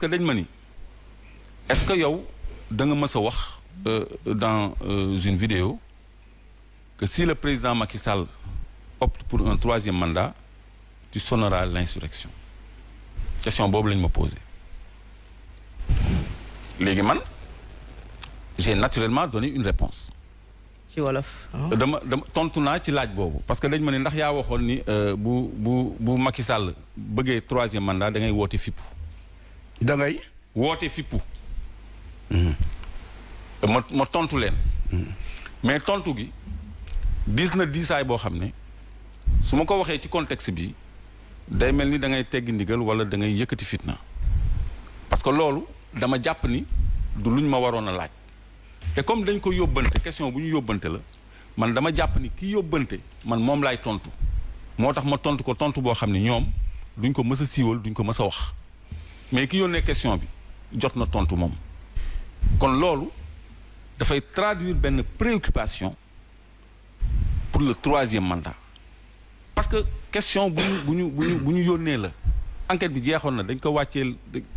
que dañ ma ni est-ce que yow da nga mës a wax dans une vidéo que si le président Macky Sall opte pour un 3e mandat tu sonneras l'insurrection question boobu lañ ma posé léegi man j'ai naturellement donné une réponse ci wolof. dama tontu naa ci laaj boobu parce que dañ ma ne ndax yaa waxoon ni bu Macky Sall bëggee 3e mandat da ngay woote fippu. da ngay woote fippu. ma tontu leen. mais tontu gi diis na diisaay boo xam ne su ma ko waxee ci contexte bi day mel ni da ngay teggi ndigal wala da ngay yëkkati fitna parce que loolu dama jàpp ni du luñ ma waroon a laaj. te comme dañ ko yóbbante question bu ñu yóbbante la man dama jàpp ni ki yóbbante man moom laay tontu moo tax ma tontu ko tontu boo xam ne ñoom duñ ko mës a siiwal duñ ko mës a wax mais ki yónnee question bi jot na tontu moom kon loolu dafay traduire benn préoccupation pour le 3e mandat parce que question bu ñu yónnee la enquête bi jeexoon na dañ ko wàcceel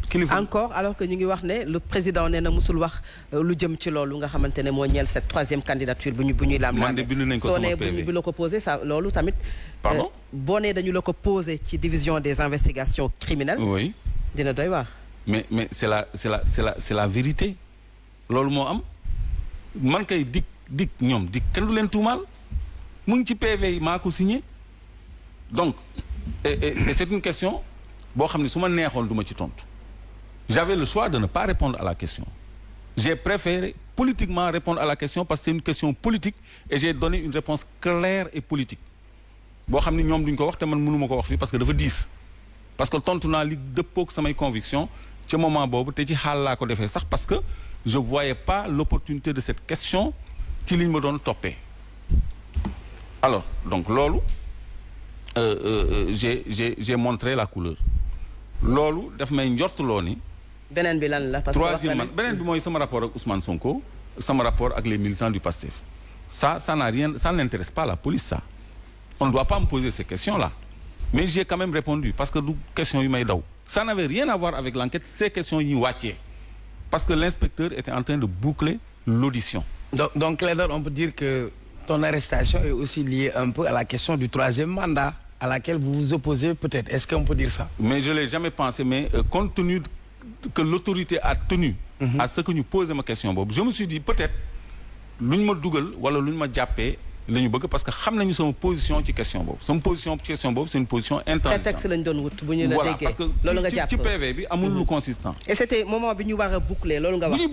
kilifa. encore alors que ñu ngi wax ne le président nee na musul wax lu jëm ci loolu nga xamante ne moo ñeel cette 3e candidature bu ñuy laam man de bind nañ ko sama PV soo nee bu la ko posé ça loolu tamit. pardon boo nee dañu la ko posé ci division des investigations criminelles. oui dina doy waar. mais c'est la vérité loolu moo am man kay dik ñoom dik kenn du leen tuumaal mu ngi ci PV yi maa ko signé donc et c'est une question. boo xam ne su ma neexoon du ma ci tontu j'avais le choix de ne pas répondre à la question j'ai préféré politiquement répondre à la question parce que c'est une question politique et j'ai donné une réponse claire et politique boo xam ne ñoom duñ ko wax te man mënuma ko wax fii parce que dafa diis parce que tontu naa li dëppook samay conviction ci moment boobu te ci xaal laa ko defee sax parce que je voyais pas l'opportunité de cette question ci liñ ma doon toppee alors donc loolu j'ai montré la couleur loolu daf may njortuloo ni. beneen bi lan la parce que troisième beneen bi mooy sama rapport ak Ousmane Sonko sama rapport ak les militants du PASTEF ça n'a rien ça n'intéresse pas la police ça on ne doit pas me poser ces questions-là mais j'ai quand même répondu parce que du question yu may daw ça n'avait rien à voir avec l'enquête ces questions yi wàccee parce que l'inspecteur était en train de boucler l'audition. Donc Clédor, on peut dire que ton arrestation est aussi liée un peu à la question du 3e mandat à laquelle vous vous opposez peut-être. Est-ce qu'on peut dire ça? Mais je l'ai jamais pensé, mais compte tenu que l'autorité a tenu à ce que ñu posé ma question boobu je me suis dit peut-être lu ñu ma dugal wala lu ñu ma jàppee la ñu bëgg parce que xam nañu sama position ci question boobu sama position ci question boobu c'est une position intransigeante. prétexte lañ doon wut bu ñu la voilà déggee parce que loolu nga jàpp ci PV bi amul lu consistant. et c'était moment bi ñu war a boucler loolu nga wax. bu ñu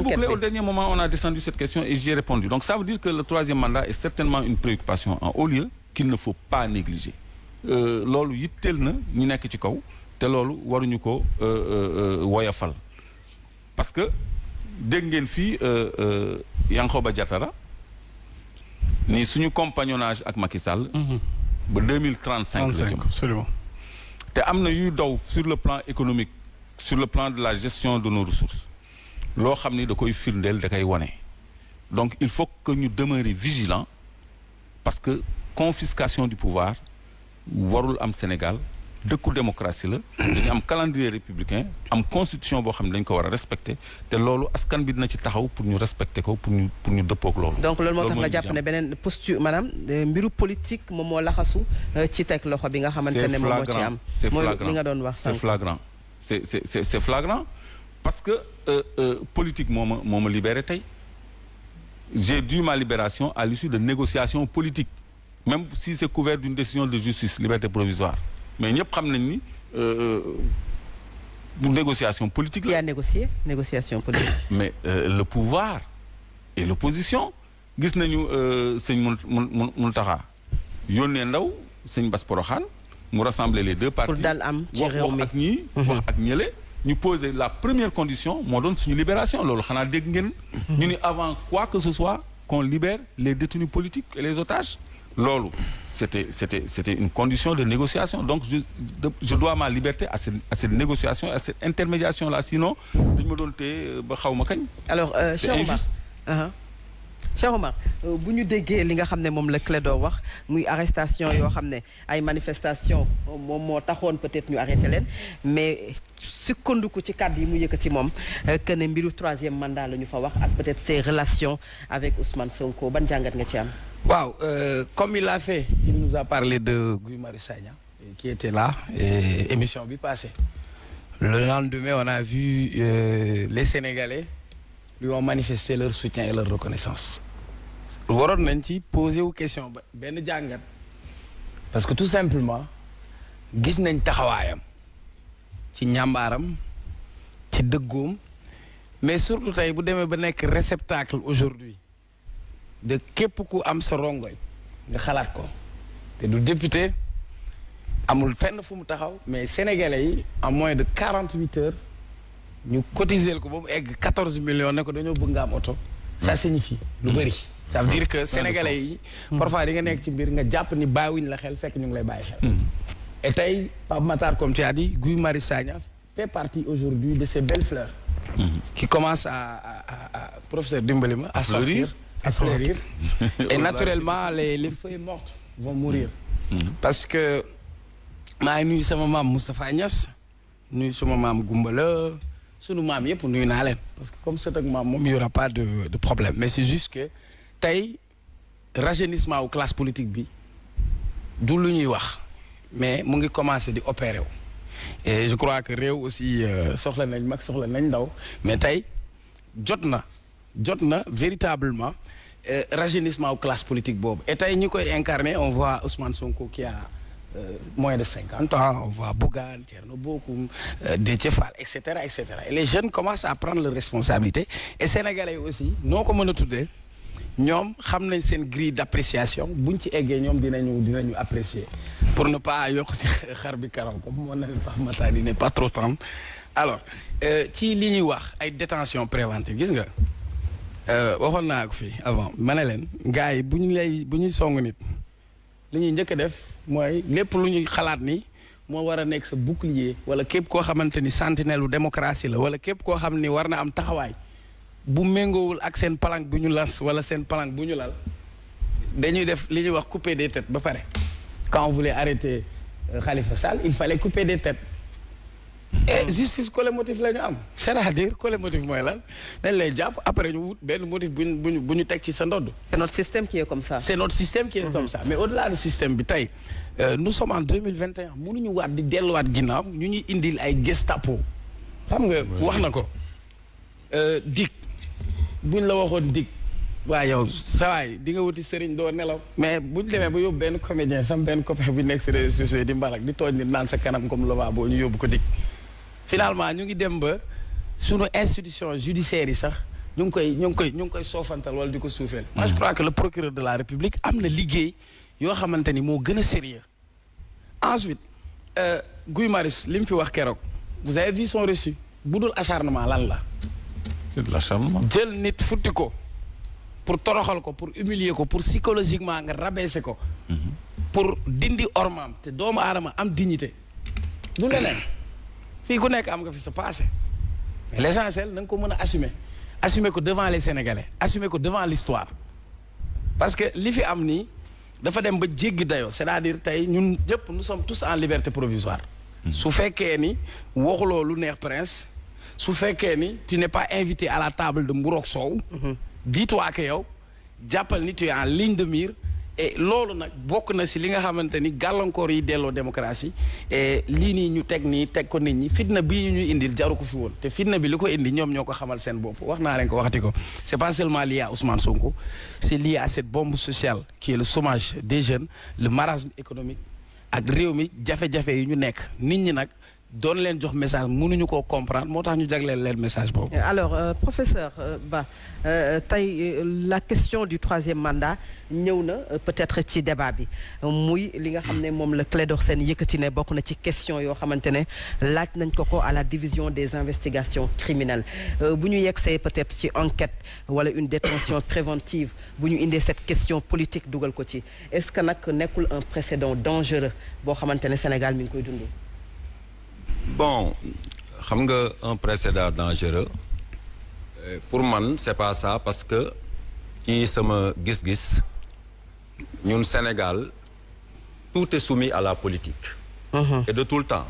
boucler au dernier moment on a descendu cette question et j'y ai répondu donc ça veut dire que le 3e mandat est certainement une préoccupation en haut lieu qu'il ne faut pas négliger. loolu yitteel na ñu nekk ci kaw te loolu waruñu ko woyafal parce que dégg ngeen fii Yankhoba Diattara ni suñu compagnonnage ak Macky Sall. ba 2035 la jëm. Absolument. te am na yuy daw sur le plan économique sur le plan de la gestion de nos ressources loo xam ni da koy firndeel da koy wane donc il faut que ñu demeurer vigilant parce que confiscation du pouvoir warul am Sénégal dëkku démocratie la dañu am calendrier républicain am constitution boo xam ne dañ ko war a respecter te loolu askan bi dina ci taxaw pour ñu respecter ko pour ñu dëppook loolu. donc loolu moo tax nga jàpp ne beneen posture maanaam mbiru politique moom moo laxasu ci teg loxo bi nga xamante ne moom moo ci am. c'est mooy flagrant li nga doon wax c'est flagrant c'est flagrant parce que politique moo ma libéré tey j'ai dû ma libération à l'issue de négociations politiques même si c'est couvert d'une décision de justice liberté provisoire mais ñëpp xam nañ ni négociation politique la. qui a négocié négociation politique. mais le pouvoir et l'opposition gis nañu sëñ Mountakha yónnee ndaw sëñ Bass Porokhane mu rassembler les deux parties. pour dal am ci réew mi wax ak ñii. wax ak ñële ñu poser la première condition moo doon suñu libération loolu xanaa dégg ngeen. ñu ni avant quoi que ce soit qu'on libère les détenus politiques et les otages. loolu c'était une condition de négociation donc je dois ma liberté à cette négociation à cette intermédiation là sinon dañu ma doon téye ba xaw ma kañ. alors c'est injuste. Cheikh Omar bu ñu déggee li nga xam ne moom la Clédor wax muy arrestation yoo xam ne ay manifestation moom moo taxoon peut-être ñu arrêté leen mais sukkandiku ci kàddu yi mu yëkkati moom que ne mbiru troisième mandat la ñu fa wax ak peut-être ses relations avec Ousmane Sonko ban jàngat nga ci am. waaw comme il a fait il nous a parlé de Guy Marius Sagna qui était là émission bi passée le lendemain on a vu les Sénégalais lui ont manifesté leur soutien et leur reconnaissance waroon nañ ci poser wu question ba benn jàngat parce que tout simplement gis nañ taxawaayam ci ñàmbaaram ci dëggoom mais surtout tey bu demee ba nekk réceptacle aujourd'hui de képp ku am sa rongoñ nga xalaat ko te du député amul fenn fu mu taxaw mais sénégalais yi en moins de 48 heures ñu cotiser ko ba mu egg 14 millions ne ko dañoo bëgg nga am oto ça signifie lu bëri ça veut dire que sénégalais yi parfois di nga nekk ci mbir nga jàpp ni bàyyiwuñ la xel fekk ñu ngi lay bàyyi xel et tey Pape Matar comme tu as dit Guy Marius Sagna fait partie aujourd'hui de ces belles fleurs qui commencent à professeur dimbali ma à sortir à fleurir et naturellement les feuilles mortes vont mourir parce que maa ngi nuyu sama maam Moustapha Niass nuyu sama maam Goumbala sunu maam yëpp nuyu naa leen parce que comme c'est ak maam moom y aura pas de problème mais c'est juste que tey rajeunissement wu classe politique bi du lu ñuy wax mais mu ngi commencer di opérer wu et je crois que réew aussi soxla nañ mag soxla nañ ndaw mais tey jot na véritablement rajeunissement wu classe politique boobu et tey ñi koy incarner on voit Ousmane Sonko qui a moins de 50 ans, on voit Bougane, Thierno Bocoum, Déthié Fall, etc., etc. Et les jeunes commencent à prendre leurs responsabilités. Et Sénégalais aussi, non comme on a tout dit, ñoom xam nañ seen grille d'appréciation buñ ci eggee ñoom dinañu apprécier pour ne pas yokk si xar bi karaw comme moo na Pape Matar di ne pas trop tendre. Alors ci li ñuy wax ay détention préventive gis nga waxoon naa ko fii avant ma ne leen gars yi bu ñuy song nit li ñuy njëkk a def mooy lépp lu ñuy xalaat ni moo war a nekk sa bouclier wala képp koo xamante ni sentinelle u démocratie la wala képp koo xam ni war na am taxawaay bu méngoowul ak seen palanque bu ñu las wala seen palanque bu ñu lal dañuy def li ñuy wax couper des têtes ba pare quand on voulait arrêter Khalifa Sall il fallait couper des têtes et justice collectif la ñu am c'est-à-dire collectif mooy lan dañ lay jàpp après ñu wut benn motif bu ñu teg ci sa ndodd. C'est notre système qui est comme ça. C'est notre système qui est comme ça mais au-delà du système bi tey nous sommes en 2021 mënuñu waat di delluwaat ginnaaw ñu ñuy indil ay Gestapo xam nga wax na ko dig buñ la waxoon dig waa yow sawaay di nga wuti sëriñ doo nelaw mais buñ demee ba yóbbu benn comédien sam benn copain bu nekk si réseaux sociaux di mbalak di tooñ ni naan sa kanam comme lova boo ñu yóbbu ko dig finalement ñu ngi dem ba sunu institution judiciaire yi sax ñu ngi koy soofantal wala di ko suufeel. moi je crois que le procureur de la République am na liggéey yoo xamante ni moo gën a sérieux ensuite Guy Marius li mu fi wax keroog vous avez vu son reçu bu dul acharnement lan la. c'est de l'acharnement. jël nit futti ko pour toroxal ko pour humilier ko pour psychologiquement nga rabaisser ko. pour dindi ormaam te doomu aadama am dignité du leneen. fii ku nekk am nga fi sa passé mais l'essentiel na nga ko mën a assumer ko devant les Sénégalais assumer ko devant l'histoire parce que li fi am nii dafa dem ba jéggi dayoo c'est-à-dire tey ñun ñëpp nous sommes tous en liberté provisoire su fekkee ni waxuloo lu neex prince su fekkee ni tu n'es pas invité à la table de mburoog soow dis-toi que yow jàppal ni tu es en ligne de mire et loolu nag bokk na si li nga xamante ni gàllankoor yi delloo démocratie et lii nii ñu teg ko nit ñi fitna bii ñu ñuy indil jaru ko fi woon te fitna bi li ko indi ñoom ñoo ko xamal seen bopp wax naa leen ko waxati ko c'est pas seulement lié à Ousmane Sonko c'est lié à cette bombe sociale qui est le chômage des jeunes le marasme économique ak réew mi jafe-jafe yi ñu nekk nit ñi nag doon leen jox message mënuñu koo comprendre moo tax ñu jagleel leen message boobu. alors professeur Ba tey la question du troisième mandat ñëw na peut-être ci débat bi muy li nga xam ne moom la Clédor Sène yëkkati ne bokk na ci question yoo xamante ne laaj nañ ko à la division des investigations criminelles bu ñu yegsee peut-être ci enquête wala une détention préventive bu ñu indee cette question politique dugal ko ci est-ce que nag nekkul un précédent dangereux boo xamante ne Sénégal mi ngi koy dund. Bon, xam nga un précédent dangereux pour man c'est pas ça parce que ci sama gis-gis ñun Sénégal tout est soumis à la politique. Et de tout le temps.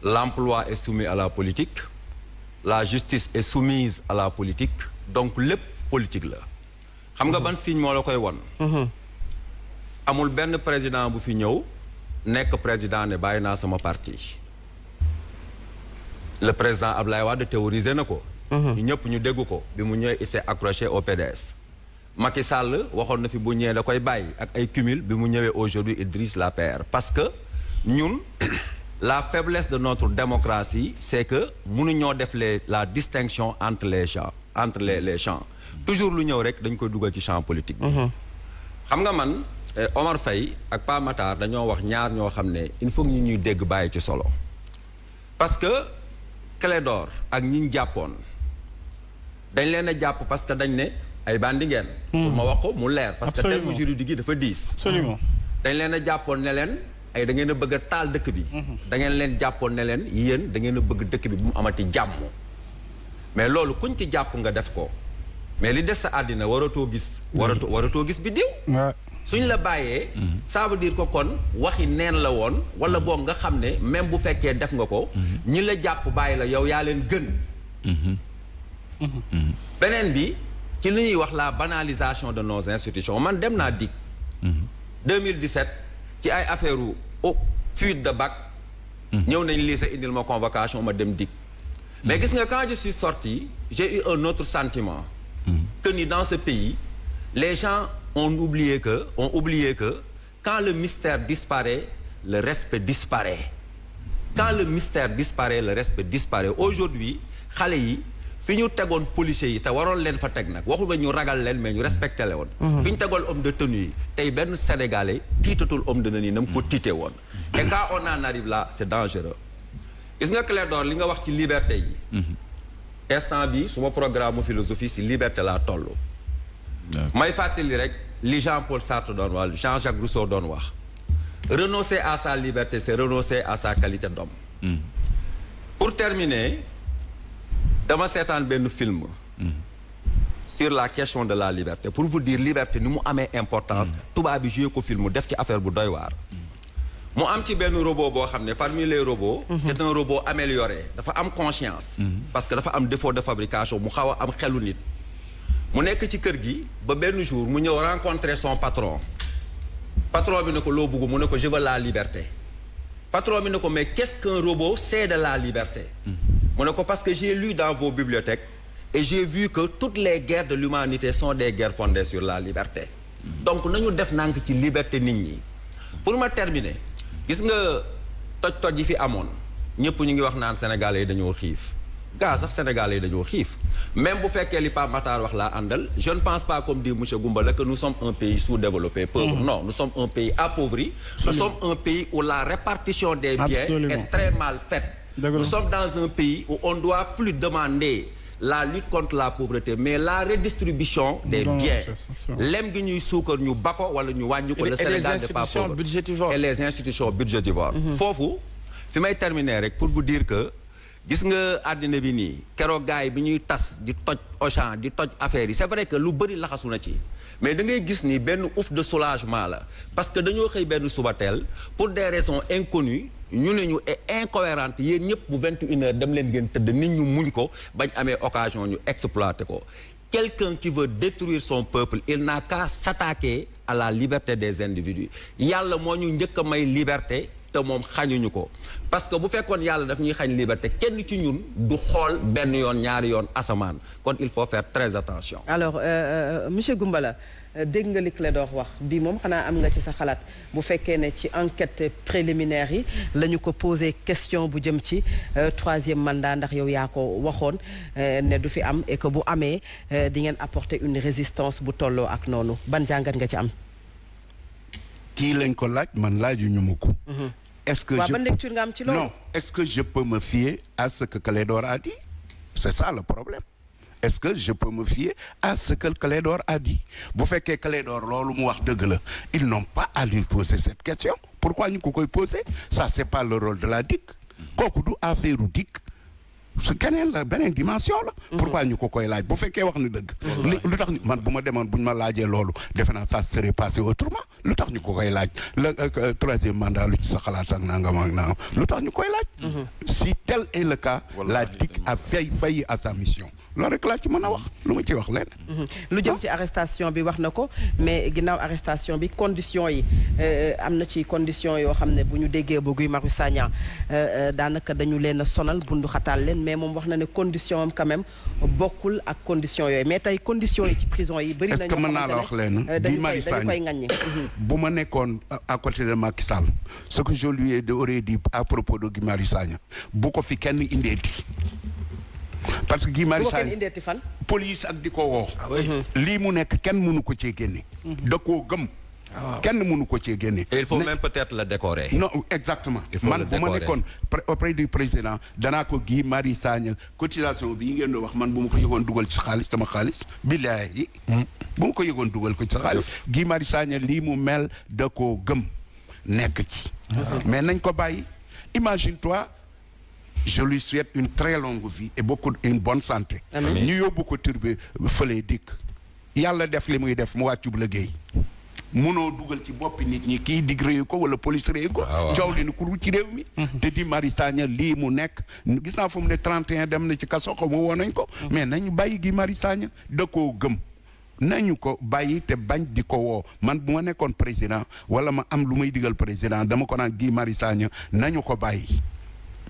L'emploi est soumis à la politique. La justice est soumise à la politique. Donc lépp politique la. xam nga ban signe moo la koy won. amul benn président bu fi ñëw nekk président ne bàyyi naa sama parti. Le président Ablaye Wade théorisé na ko. ñu ñëpp ñu dégg ko bi mu ñëwee il s'est accroché au PDS. Macky Sall waxoon na fi bu ñëwee da koy bàyyi ak ay cumul bi mu ñëwee aujourd'hui il dirige l'APR parce que ñun la faiblesse de notre démocratie c'est que mënuñoo def la distinction entre les champs les champs toujours lu ñëw rek dañ koy dugal ci champ politique bi. xam nga man Omar Faye ak Pa Matar dañoo wax ñaar ñoo xam ne il faut ñu ñuy dégg bàyyi ci solo parce que Clédor ak ñi ñu jàppoon dañ leen a jàpp parce que dañ ne ay bandi ngeen. pour ma wax ko mu leer. parce que terme juridique yi dafa diis. absolument dañ leen a jàppoon ne leen ay da ngeen a bëgg a taal dëkk bi. da ngeen leen jàppoon ne leen yéen da ngeen a bëgg dëkk bi bu mu amati jàmm. mais loolu kuñ ci jàpp nga def ko mais li des sa àddina waratoo gis. waratoo gis bi diw. suñ la bàyyee. ça veut dire que kon waxi neen la woon wala boog nga xam ne même bu fekkee def nga ko. ñi la jàpp bàyyi la yow yaa leen gën. beneen bi ci li ñuy wax la banalisation de nos institutions man dem naa DIC. 2017 ci ay affaire fuite de bac. ñëw nañ lycée indil ma convocation ma dem DIC. mais gis nga quand je suis sorti j'ai eu un autre sentiment. que ni dans ce pays les gens ont oublié que quand le mystère disparaît le respect disparaît. Quand le mystère disparaît le respect disparaît aujourd'hui xale yi fi ñu tegoon policiers yi te waroon leen fa teg nag waxul ba ñu ragal leen mais ñu respecté leen woon. fi ñu tegoon homme de tenue yi tey benn sénégalais tiitatul homme de tenue yi na mu ko tiite woon. et quand on en arrive là c'est dangereux. gis nga Clédor li nga wax ci liberté yi. instant bi suma programme philosophie si liberté laa toll. may fàttali rek li Jean-Paul Sartre doon wax Jean-Jacques Rousseau doon wax. renoncer à sa liberté c'est renoncer à sa qualité d'homme. pour terminer dama seetaan benn film. sur la question de la liberté pour vous dire liberté ni mu amee importance. tubaab bi joué ko film def ci affaire bu doy waar. mu am ci benn robot boo xam ne parmi les robots. c'est un robot amélioré dafa am conscience. parce que dafa am défaut de fabrication mu xaw a am xelu nit. mu nekk ci kër gi ba benn jour mu ñëw rencontrer son patron. patron bi ne ko loo bëgg mu ne ko je veux la liberté. patron bi ne ko mais qu'est-ce qu'un robot sait de la liberté. mu ne ko parce que j'ai lu dans vos bibliothèques et j'ai vu que toutes les guerres de l'humanité sont des guerres fondées sur la liberté. donc nañu def nank ci liberté nit ñi. pour ma terminer gis nga toj-toj yi fi amoon ñëpp ñu ngi wax naan sénégalais yi dañoo xiif gaa sax sénégalais yi dañoo xiif même bu fekkee li Pape Matar wax laa àndal je ne pense pas comme dit monsieur Goumbala que nous sommes un pays sous-développé pauvre. Non, nous sommes un pays appauvri. Nous sommes un pays où la répartition des biens est très mal faite. Nous sommes dans un pays où on doit plus demander la lutte contre la pauvreté mais la redistribution des biens. lem gi ñuy suukar ñu bako wala ñu wàññi ko. le Sénégal n'est pas pauvre et les institutions budgétivores. foofu fi may terminer rek pour vous dire que gis nga àddina bi nii keroog gars yi bi ñuy tas di toj Auchan di toj affaires yi c'est vrai que lu bëri laxasu na ci mais da ngay gis ni benn ouf de soulagement la parce que dañoo xëy benn subateel pour des raisons inconnues ñu ne ñu est incohérente yéen ñëpp bu 21h dem leen ngeen tëdd nit ñu muñ ko bañ amee occasion ñu exploiter ko. Quelqu'un qui veut détruire son peuple il n'a qu'à s'attaquer à la liberté des individus yàlla moo ñu njëkk a may liberté te moom xañuñu ko parce que bu fekkoon yàlla daf ñuy xañ liberté kenn ci ñun du xool benn yoon ñaari yoon asamaan kon il faut faire très attention. Alors monsieur Goumbala dégg nga li Clédor wax bii moom xanaa am nga ci sa xalaat bu fekkee ne ci enquête préliminaire yi la ñu ko posé question bu jëm ci troisième mandat ndax yow yaa ko waxoon ne du fi am et que bu amee di ngeen apporter une résistance bu tolloo ak noonu ban jàngat nga ci am. kii lañ ko laaj man laajuñu ma ko. est-ce que ban lecture nga am ci loolu. non est-ce que je peux me fier à ce que Clédor a dit c'est ça le problème. Est-ce que je peux me fier à ce que Clédor a dit bu fekkee Clédor loolu mu wax dëgg la ils n'ont pas à lui poser cette question pourquoi ñu ko koy poser ça c'est pas le rôle de la DIC kooku du affaire u DIC su keneen la beneen dimension la. pourquoi ñu ko koy laaj bu fekkee wax na dëgg. lu tax man bu ma demoon bu ñu ma laajee loolu defe naa ça serait passé autrement lu tax ñu ko koy laaj le troisième mandat lu ci sa xalaat ak nangam ak nangam lu tax ñu koy laaj. si tel est le cas. la DIC a failli à sa mission. loolu rek laa ci mën a wax lu ma ci wax leen. lu jëm ci arrestation bi wax na ko mais ginnaaw arrestation bi conditions yi am na ci conditions yoo xam ne bu ñu déggee ba Guy Marius Sagna daanaka dañu leen a sonal bundu xataal leen mais moom wax na ne condition am quand même bokkul ak conditions yooyu mais tey conditions yi ci prison yi. bëri na est-ce que mën naa la wax leen Guy Marius Sagna dañu koy ŋaññi. bu ma nekkoon à côté de Macky Sall ce que je lui aurais dit à propos de Guy Marius Sagna bu ko fi kenn indeeti. parce que Guy Marius Sagna indeeti fan. police ak di ko woo. lii mu nekk kenn mënu ko cee génne. da koo gëm. kenn mënu ko cee génne. et il faut même peut-être le décorer. non exactement. man bu ma nekkoon auprès du président danaa ko Guy Marius Sagna cotisation bi ngeen doon wax man bu ma ko yëgoon dugal ci xaalis sama xaalis billaahi bu ma ko yëgoon dugal ko ci sa xaalis Guy Marius Sagna lii mu mel da koo gëm nekk ci. mais nañ ko bàyyi imagine-toi. je lui souhaite une très longue vie et une bonne santé. ñu yóbbu ko turbe fële dikk yàlla def li muy def mu wàccub liggéey munoo dugal ci boppi nit ñi kii dig réew ko wala police réew ko coow li ni ku ci réew mi te Guy Marius Sagna lii mu nekk gis naa fu mu ne 31 dem na ci kaso xaw ma woo nañ ko mais nañu bàyyi Guy Marius Sagna da koo gëm nañu ko bàyyi te bañ di ko woo man bu ma nekkoon président wala ma am lu may digal président dama ko naan Guy Marius Sagna nañu ko bàyyi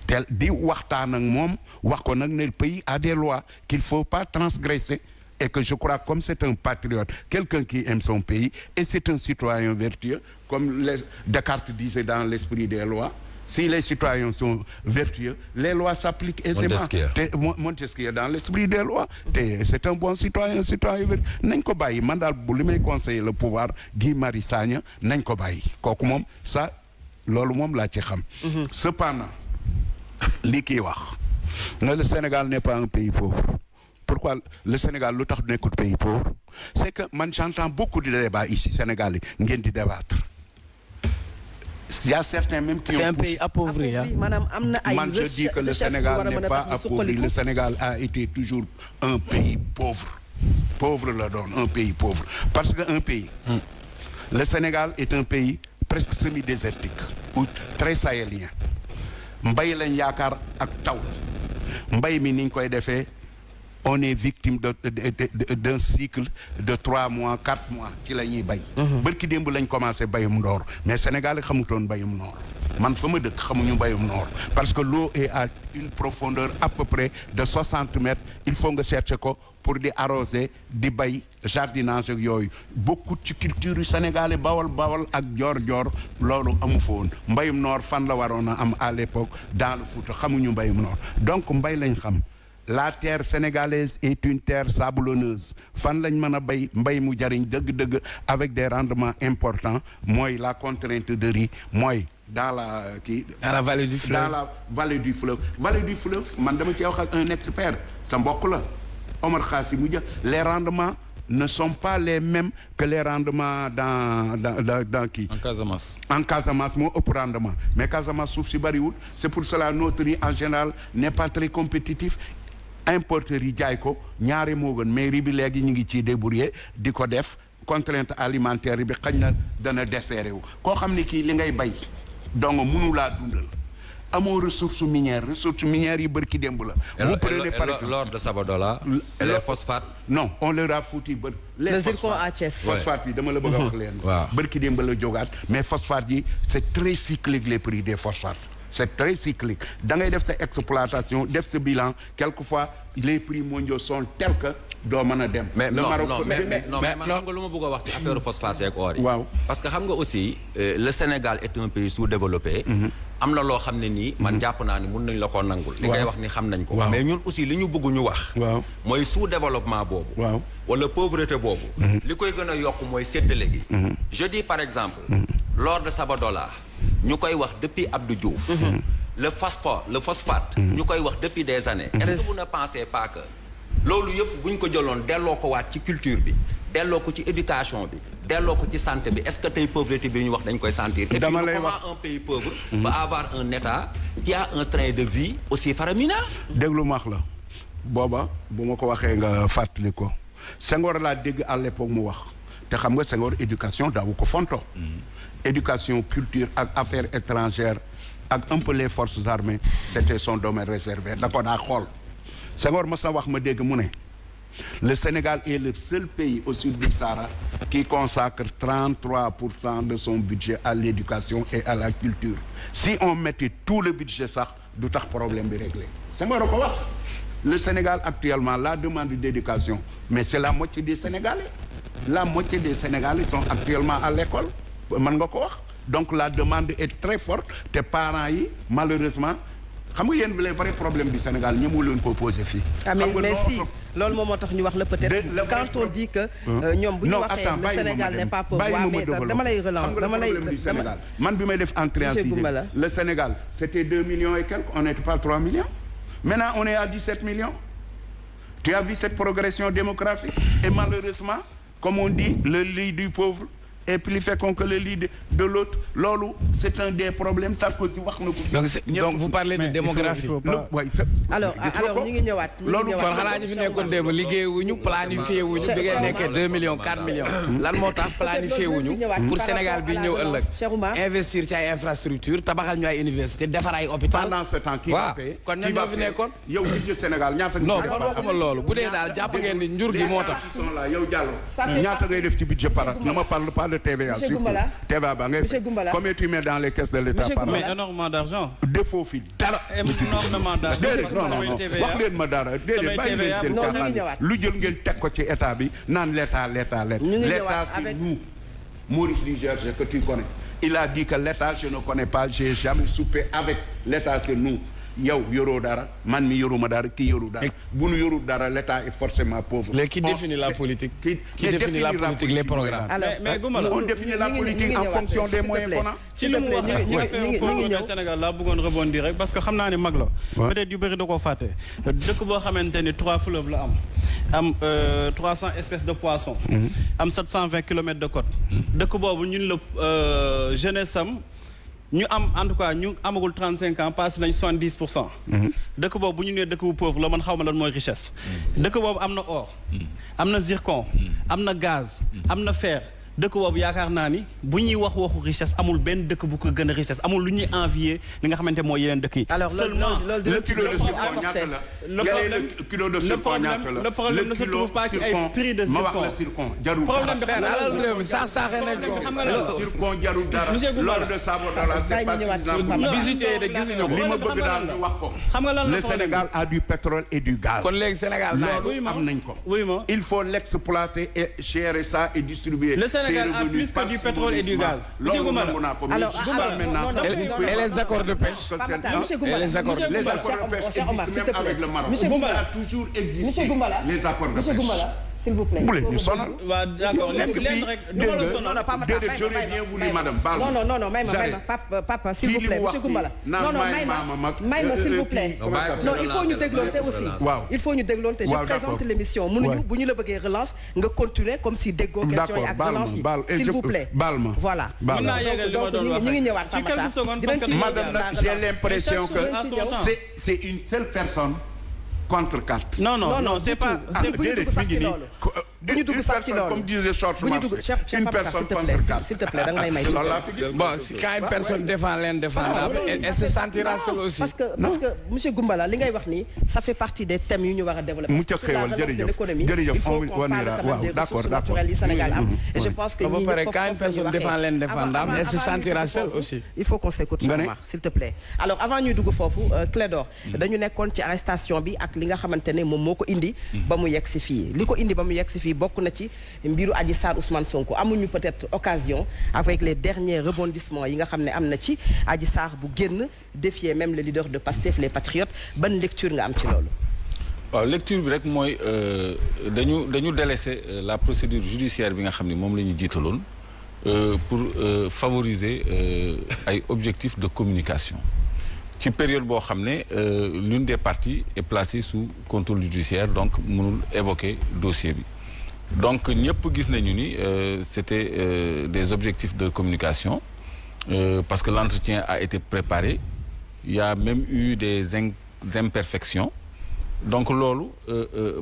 tel di waxtaan ak moom wax ko nag ne le pays a des lois qu'il faut pas transgresser et que je crois comme c'est un patriote quelqu'un qui aime son pays et c'est un citoyen vertueux comme Descartes disait dans l'esprit des lois si les citoyens sont vertueux les lois s'appliquent aisément Montesquieu dans l'esprit des lois te c'est un bon citoyen vertueux nañ ko bàyyi man daal bu li may conseiller le pouvoir Guy Marius Sagna nañ ko bàyyi kooku moom ça loolu moom laa ci xam cependant lii kii wax ne le Sénégal n'est pas un pays pauvre pourquoi le Sénégal lu tax nekkul pays pauvre c'est que man j'entends beaucoup de débats ici Sénégal yi ngeen di débattre il y a certains même qui c'est ont un pays appauvri maanaam am na ay man je dis que le Sénégal n'est pas appauvri le Sénégal a été toujours un pays pauvre la doon un pays pauvre parce que un pays le Sénégal est un pays presque semi-désertique ou très sahélien mbay lañ yaakaar ak taw mbay mi niñ koy defee on est victime d'un cycle de 3 mois 4 mois ci la ñuy bay bërki démb lañ commencé bayum noor mais Sénégal xamutoon bayum noor man fa ma dëkk xamuñu bayum noor parce que l'eau est à une profondeur à peu près de 60 mètres il faut nga chercher ko pour di arroser di bay jardinage ak yooyu beaucoup ci culture yu sénégalais bawal ak joor loolu amu fa woon mbayum noor fan la waroon a am à l'époque dans le Fouta xamuñu mbayum noor donc mbay lañ xam la terre sénégalaise est une terre sablonneuse fan lañ mën a bay mbay mu jariñ dëgg-dëgg avec des rendements importants mooy la contrainte de riz mooy dans la vallée du fleuve man dama ci wax ak un expert sa mbokk la Omar Khassi mu jël les rendements ne sont pas les mêmes que les rendements dans kii. En Casamance moo ëpp rendement mais Casamance suuf si bariwul c'est pour cela notre riz en général n'est pas très compétitif importeurs yi jaay ko ñaare moo gën mais riz bi léegi ñu ngi ciy débrouiller di ko def contrainte alimentaire bi xañ na dana desserré wu koo xam ne kii li ngay bay donc mënu laa dundal amoo ressources minières yi bërki démb la. vous prenez par exemple l'or de Sabadola. les phosphates. non on leur a foutu ba. le zircon à Thiès. phosphate bi dama la bëgg a wax leen. waaw bërki démb la jógaat mais phosphate yi c'est très cyclique les prix des phosphates. c'est très cyclique da ngay def sa exploitation def sa bilan quelquefois les prix mondiaux sont tels que doo mën a dem. mais non mais man xam nga lu ma bëgg a wax ci affaire phosphate ak or yi. waaw parce que xam nga aussi le Sénégal est un pays sous-développé. am na loo xam ne nii. man jàpp naa ni mun nañ la koo nangul. li ngay wax ni xam nañ ko. mais ñun aussi li ñu bëgg ñu wax. waaw mooy sous-développement boobu. waaw wala pauvreté boobu. li koy gën a yokk mooy séddale gi. je dis par exemple. l'or de Sabadola. ñu koy wax depuis Abdou Diouf. le phosphate. ñu koy wax depuis des années. est-ce que vous ne pensez pas que loolu yëpp bu ñu ko jëloon delloo ko waat ci culture bi delloo ko ci éducation bi delloo ko ci santé bi est-ce que tey pauvreté bi ñu wax dañ koy sentir. et puis comment un pays pauvre va avoir un état qui a un train de vie aussi faramineux. déglu maax la booba bu ma ko waxee nga fàttali ko Senghor laa dégg à l'époque mu wax te xam nga Senghor éducation daawu ko fonto éducation culture ak affaires étrangères ak un peu les forces armées c'était son domaine réservé da ko daa xool Senghor mas na wax ma dégg mu ne le Sénégal est le seul pays au sud du Sahara qui consacre 33% de son budget à l'éducation et à la culture si on mettait tout le budget sax du tax problème bi réglé Senghor a ko wax le Sénégal actuellement la demande d'éducation mais c'est la moitié des Sénégalais la moitié des Sénégalais sont actuellement à l'école mën nga ko wax donc la demande est très forte te parents yi malheureusement xam nga yéen les vrais problèmes du Sénégal ñëmu leen ko posé fii. mais si loolu moom moo tax ñu wax la peut-être quand on dit que ñoom bu ñu waxee le Sénégal n'est pas pauvre waaw mais dama lay relance dama lay Sénégal man bi may def entrée en sixième le Sénégal c'était 2 millions et quelques on n'était pas 3 millions maintenant on est à 17 millions tu as vu cette progression démographique et malheureusement comme on dit le lit du pauvre est plus fécond que le lit de l'autre loolu c'est un des problèmes Sarkozy wax na ko fi. donc vous parlez de démographie. alors ñu ngi ñëwaat. loolu kon xanaa ñu fi nekkoon démb liggéeyuñu planifié wuñu bi ngeen nekkee 2 millions 4 millions. lan moo tax planifié wuñu pour Sénégal bi ñëw ëllëg. investir ci ay infrastructures tabaxal ñu ay université defar ay hôpital. pendant ce temps qui va payer kon ñoo fi nekkoon. yow budget Sénégal ñaata. non kon waxuma loolu bu dee daal jàpp ngeen ni njur gi moo tax. yow Diallo ñaata ngay def ci budget par an ne me parle pas de TVA. TVA ba ngay combien tu mets dans les caisses de l'État par an. mais énormément d'argent. defoo fi dara. énormément d'argent. déedéet wax leen ma dara déedéet bàyyi leen seen caaxaan lu jël ngeen teg ko ci état bi naan l'état c'est nous Maurice Dugerge que tu connais il a dit que l'état je ne connais pas j'ai jamais soupé avec l'état c'est nous yow yoroo dara man mi yoruma dara kii yoru dara bu nu yoru dara l'état est forcément pauvre. léegi qui définit la politique. qui définit la politique les programmes. mais Goumala on définit la politique en fonction des moyens qu'on a. ci li mu wax rek Sénégal laa bëggoon rebondir rek parce que xam naa ne mag la. peut-être yu bëri da koo fàtte. dëkk boo xamante ni 3 fleuves la am 300 espèces de poissons. am 720 kilomètres de côte. dëkk boobu ñun la jeunesse am. ñu am en tout cas ñu amagul 35 ans passé nañ 70%. dëkk boobu bu ñu nee dëkk bu pauvre la man xaw ma lan mooy richesse. dëkk boobu am na or. am na zircon. am na gaz. am na fer. dëkk boobu yaakaar naa ni bu ñuy wax waxu richesse amul benn dëkk bu ko gën a richesse amul lu ñuy envier li nga xamante mooy yeneen dëkk yi. alors seulement le kilo de zircon ñaata la. le kilo de zircon ñaata la. le problème ne se trouve pas ci ay prix de ma wax zircon. la zircon jarul problème bi xam nga lan réew mi sax saaxee nañ ko. xam nga lan zircon jarul dara. l'or de Sabodala c'est pas suffisant. visiter yi de gisuñu ko. li ma bëgg daal ñu wax ko. xam nga lan la le Sénégal a du pétrole et du gaz. kon léegi Sénégal loolu am nañ ko. oui ma il faut l'exploiter et gérer ça et distribuer. le Sénégal a plus que du pétrole et du gaz. loolu nangu naa ko. alors et les accords de pêche. et les accords de pêche. Les accords de pêche existent même avec le Maroc. Monsieur Goumbala. Ça a toujours existé. Monsieur Goumbala. Les accords de Monsieur pêche. Goumbala, s'il vous plaît. bu leen ñu sonal. waaw d'accord leen rek du ma la sonal. déedéet j'aurais bien voulu madame baal ma. non may ma papa s'il vous plaît monsieur Goumbala. non may ma s'il vous plaît. non il faut ñu dégloonte aussi. waaw il faut ñu dégloonte je présente l'émission mënuñu bu ñu la bëggee relance nga continuer comme si déggoo question yi ak relance yi s'il vous plaît. baal ma voilà. mën naa yeggal li ma doon wax ñu ngi ñëwaat ci quelques secondes parce que madame nag j'ai l'impression que c'est une seule personne contre quatre. non c'est pas. bu ñu dugg sax ci loolu comme disait Short bu ñu dugg une personne contre quatre. s'il te plaît da nga may may bon quand une personne défend l'indéfendable elle se sentira seule aussi. parce que monsieur Goumbala li ngay wax nii ça fait partie des thèmes yu ñu war a développer. mu ca xéewal jërëjëf il faut qu'on parle quand même des ressources naturelles yi Sénégal am. et je pense que ñii quand une personne défend l'indéfendable elle se sentira seule aussi. il faut qu'on s'écoute s'il te plaît. alors avant ñuy dugg foofu Clédor dañu nekkoon ci arrestation bi ak li nga xamante ne moom moo ko indi ba mu yegg si fii li ko indi ba mu yegg si fii bokk na ci mbiru Adji Sarr Ousmane Sonko amuñu peut-être occasion avec les derniers rebondissements yi nga xam ne am na ci Adji Sarr bu génn défier même le leader de Pastef les Patriotes ban lecture nga am ci loolu. waaw lecture bi rek mooy dañu délaisser la procédure judiciaire bi nga xam ne moom la ñu jiitaloon pour favoriser ay objectifs de communication ci période boo xam ne l'une des parties est placée sous contrôle judiciaire donc mënul évoquer dossier bi donc ñëpp gis nañu ni c'était des objectifs de communication parce que l'entretien a été préparé il y a même eu des imperfections donc loolu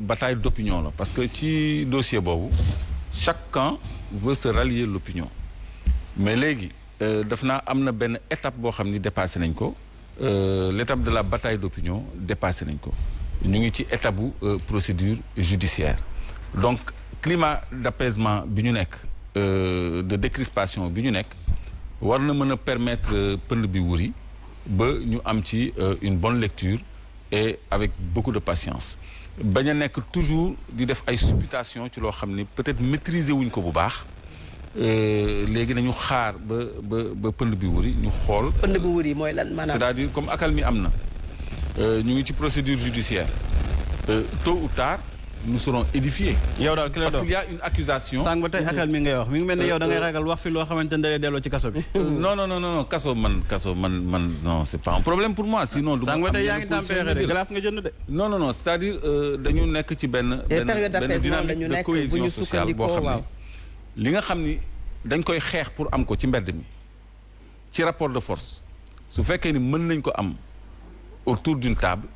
bataille d'opinion la parce que ci dossier boobu chaque camp veut se rallier l'opinion mais léegi daf naa am na benn étape boo xam ni dépassé nañ ko l'étape de la bataille d'opinion dépassé nañ ko ñu ngi ci étape bu procédure judiciaire donc climat d'apaisement bi ñu nekk de décrispation bi ñu nekk war na mën a permettre pënd bi wuri ba ñu am ci une bonne lecture et avec beaucoup de patience bañ a nekk toujours di def ay supputation ci loo xam ni peut-être maîtriser wuñ ko bu baax léegi nañu xaar ba pënd bi wuri ñu xool. pënd bi wuri mooy lan maanaam. c'est-à-dire comme accalmie am na ñu ngi ci procédure judiciaire tôt ou tard nous serons édifiés. yow daal parce qu'il y a une accusation. sànq ba tey accalmie ngay wax mi ngi mel ni yow da ngay ragal wax fi loo xamante ne da lay delloo ci kaso bi. non kaso man non c'est pas un problème pour moi sinon. du ma am sànq ba tey yaa ngi tempéré de glace nga jënd de. non c'est-à-dire dañu nekk ci benn dynamique de cohésion sociale boo xam ne li nga xam ni dañ koy xeex pour am ko ci mbedd mi ci rapport de force su fekkee ni mën nañ ko am autour d'une table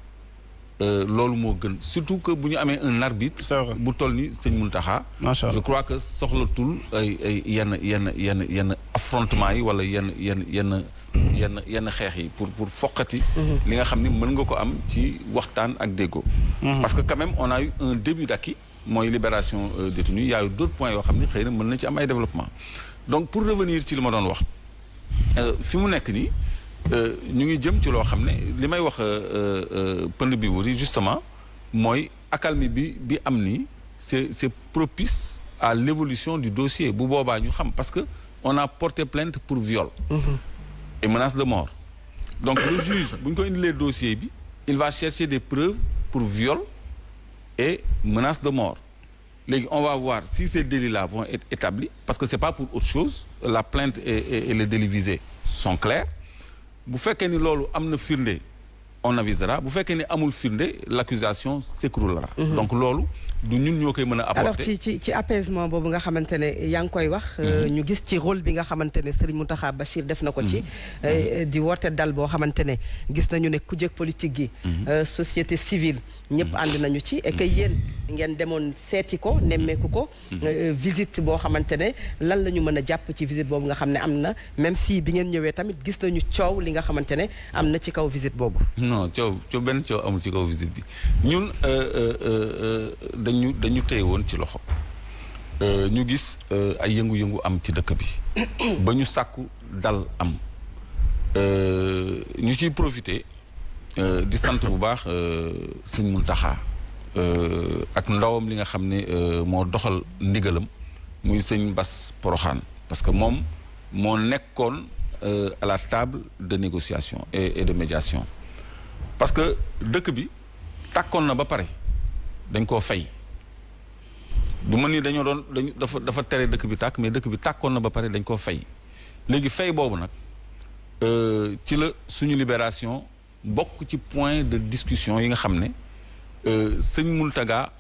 loolu moo gën surtout que bu ñu amee un arbitre bu toll ni sëñ Mountakha je crois que soxlatul ay yenn affrontement yi wala yenn xeex yi pour foqati li nga xam ni mën nga ko am ci waxtaan ak déggoo parce que quand même on a eu un début d'acquis mooy libération détenus il y a eu d'autres points yoo xam ni xëy na mën na ci am ay développement donc pour revenir ci li ma doon wax fi mu nekk nii ñu ngi jëm ci loo xam ne li may wax pënd bi wuri justement mooy accalmie bi am nii c'est propice à l'évolution du dossier bu boobaa ñu xam parce que on a porté plainte pour viol et menace de mort donc le juge bu ñu ko indilee dossier bi il va chercher des preuves pour viol et menace de mort léegi on va voir si ces délits-là vont être établis parce que c'est pas pour autre chose la plainte et les délits visés sont clairs bu fekkee ni loolu am na firnde on avisera bu fekkee ni amul firnde l'accusation s'écroulera donc loolu du ñun ñoo koy mën a apporter. alors ci apaisement boobu nga xamante ne yaa ngi koy wax. ñu gis ci rôle bi nga xamante ne Serigne Mountakha Bachir def na ko ci. di woote dal boo xamante ne gis nañu ne kujje politique gi. société civile ñëpp ànd nañu ci et que yéen ngeen demoon seeti ko nemmeeku ko. visite boo xamante ne lan la ñu mën a jàpp ci visite boobu nga xam ne am na même si bi ngeen ñëwee tamit gis nañu coow li nga xamante ne am na ci kaw visite boobu. non coow benn coow amul ci kaw visite bi ñun. dañu téye woon ci loxo ñu gis ay yëngu-yëngu am ci dëkk bi ba ñu sàkku dal am ñu ciy profiter di sant bu baax Sëñ Muntaxa ak ndawam li nga xam ne moo doxal ndigalam muy Sëñ Bass Poroxaan parce que moom moo nekkoon à la table de négociation et de médiation parce que dëkk bi tàkkoon na ba pare dañ koo fay du ma ni dañoo dafa tere dëkk bi tàkk mais dëkk bi tàkkoon na ba pare dañ koo fay léegi fay boobu nag ci la suñu libération bokk ci point de discussion yi nga xam ne sëñ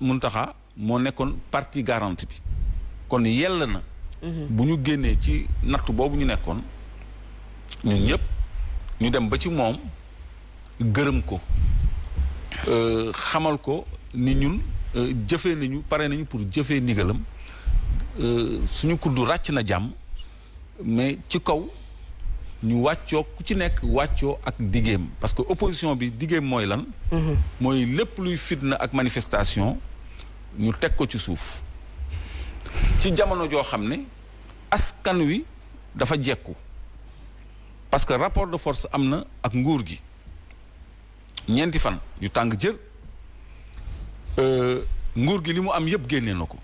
Mountakha moo nekkoon partie garante bi kon yell na bu ñu génnee ci natt boobu ñu nekkoon ñun ñëpp ñu dem ba ci moom gërëm ko xamal ko ni ñun jëfee nañu pare nañu pour jëfee ndigalam suñu kuddu ràcc na jàmm mais ci kaw ñu wàccoo ku ci nekk wàccoo ak diggéem parce que opposition bi diggéem mooy lan mooy lépp luy fitna ak manifestation ñu teg ko ci suuf ci jamono joo xam ne askan wi dafa jekku parce que rapport de force am na ak nguur gi ñeenti fan yu tàng jër nguur gi li mu am yëpp génnee na ko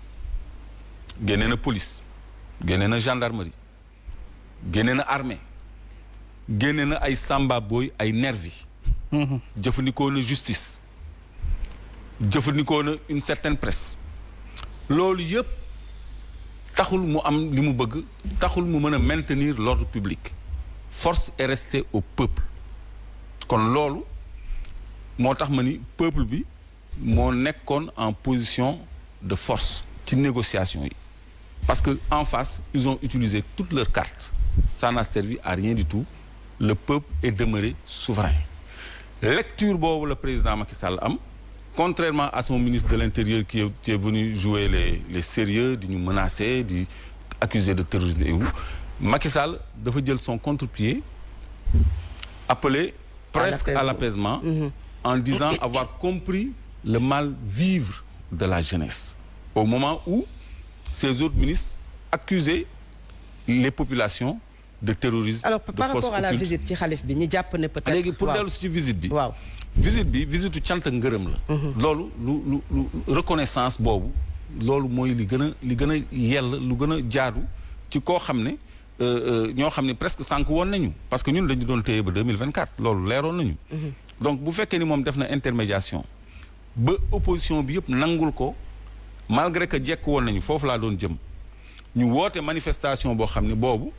génnee na police génnee na gendarmerie génnee na armée génnee na ay samba boy ay nervi jëfandikoo na justice jëfandikoo na une certaine presse loolu yëpp taxul mu am li mu bëgg taxul mu mën a maintenir l'ordre public force est restée au peuple kon loolu moo tax ma ni peuple bi moo nekkoon en position de force ci négociation yi parce que en face ils ont utilisé toutes leurs cartes ça n'a servi à rien du tout le peuple est demeuré souverain lecture boobu le président Macky Sall am contrairement à son ministre de l'Intérieur qui est venu jouer les sérieux di ñu menacer di accuser de terrorisme et où Macky Sall dafa jël son contre-pied appelé presque à l'apaisement en disant avoir compris le mal vivre de la jeunesse au moment où ses autres ministres accusaient les populations de terrorisme. Alors par rapport à la visite ci xalif bi ñu jàpp ne peut-être. léegi pour dellu ci visite bi. waaw visite bi visitu cant ak ngërëm la. loolu lu reconnaissance boobu loolu mooy li gën a yell lu gën a jaadu ci koo xam ne ñoo xam ne presque sànq woon nañu parce que ñun dañu doon téye ba 2024 loolu leeroon nañu. donc bu fekkee ni moom def na intermédiation ba opposition bi yëpp nangul ko malgré que jekk woon nañu foofu laa doon jëm ñu woote manifestation boo xam ne boobu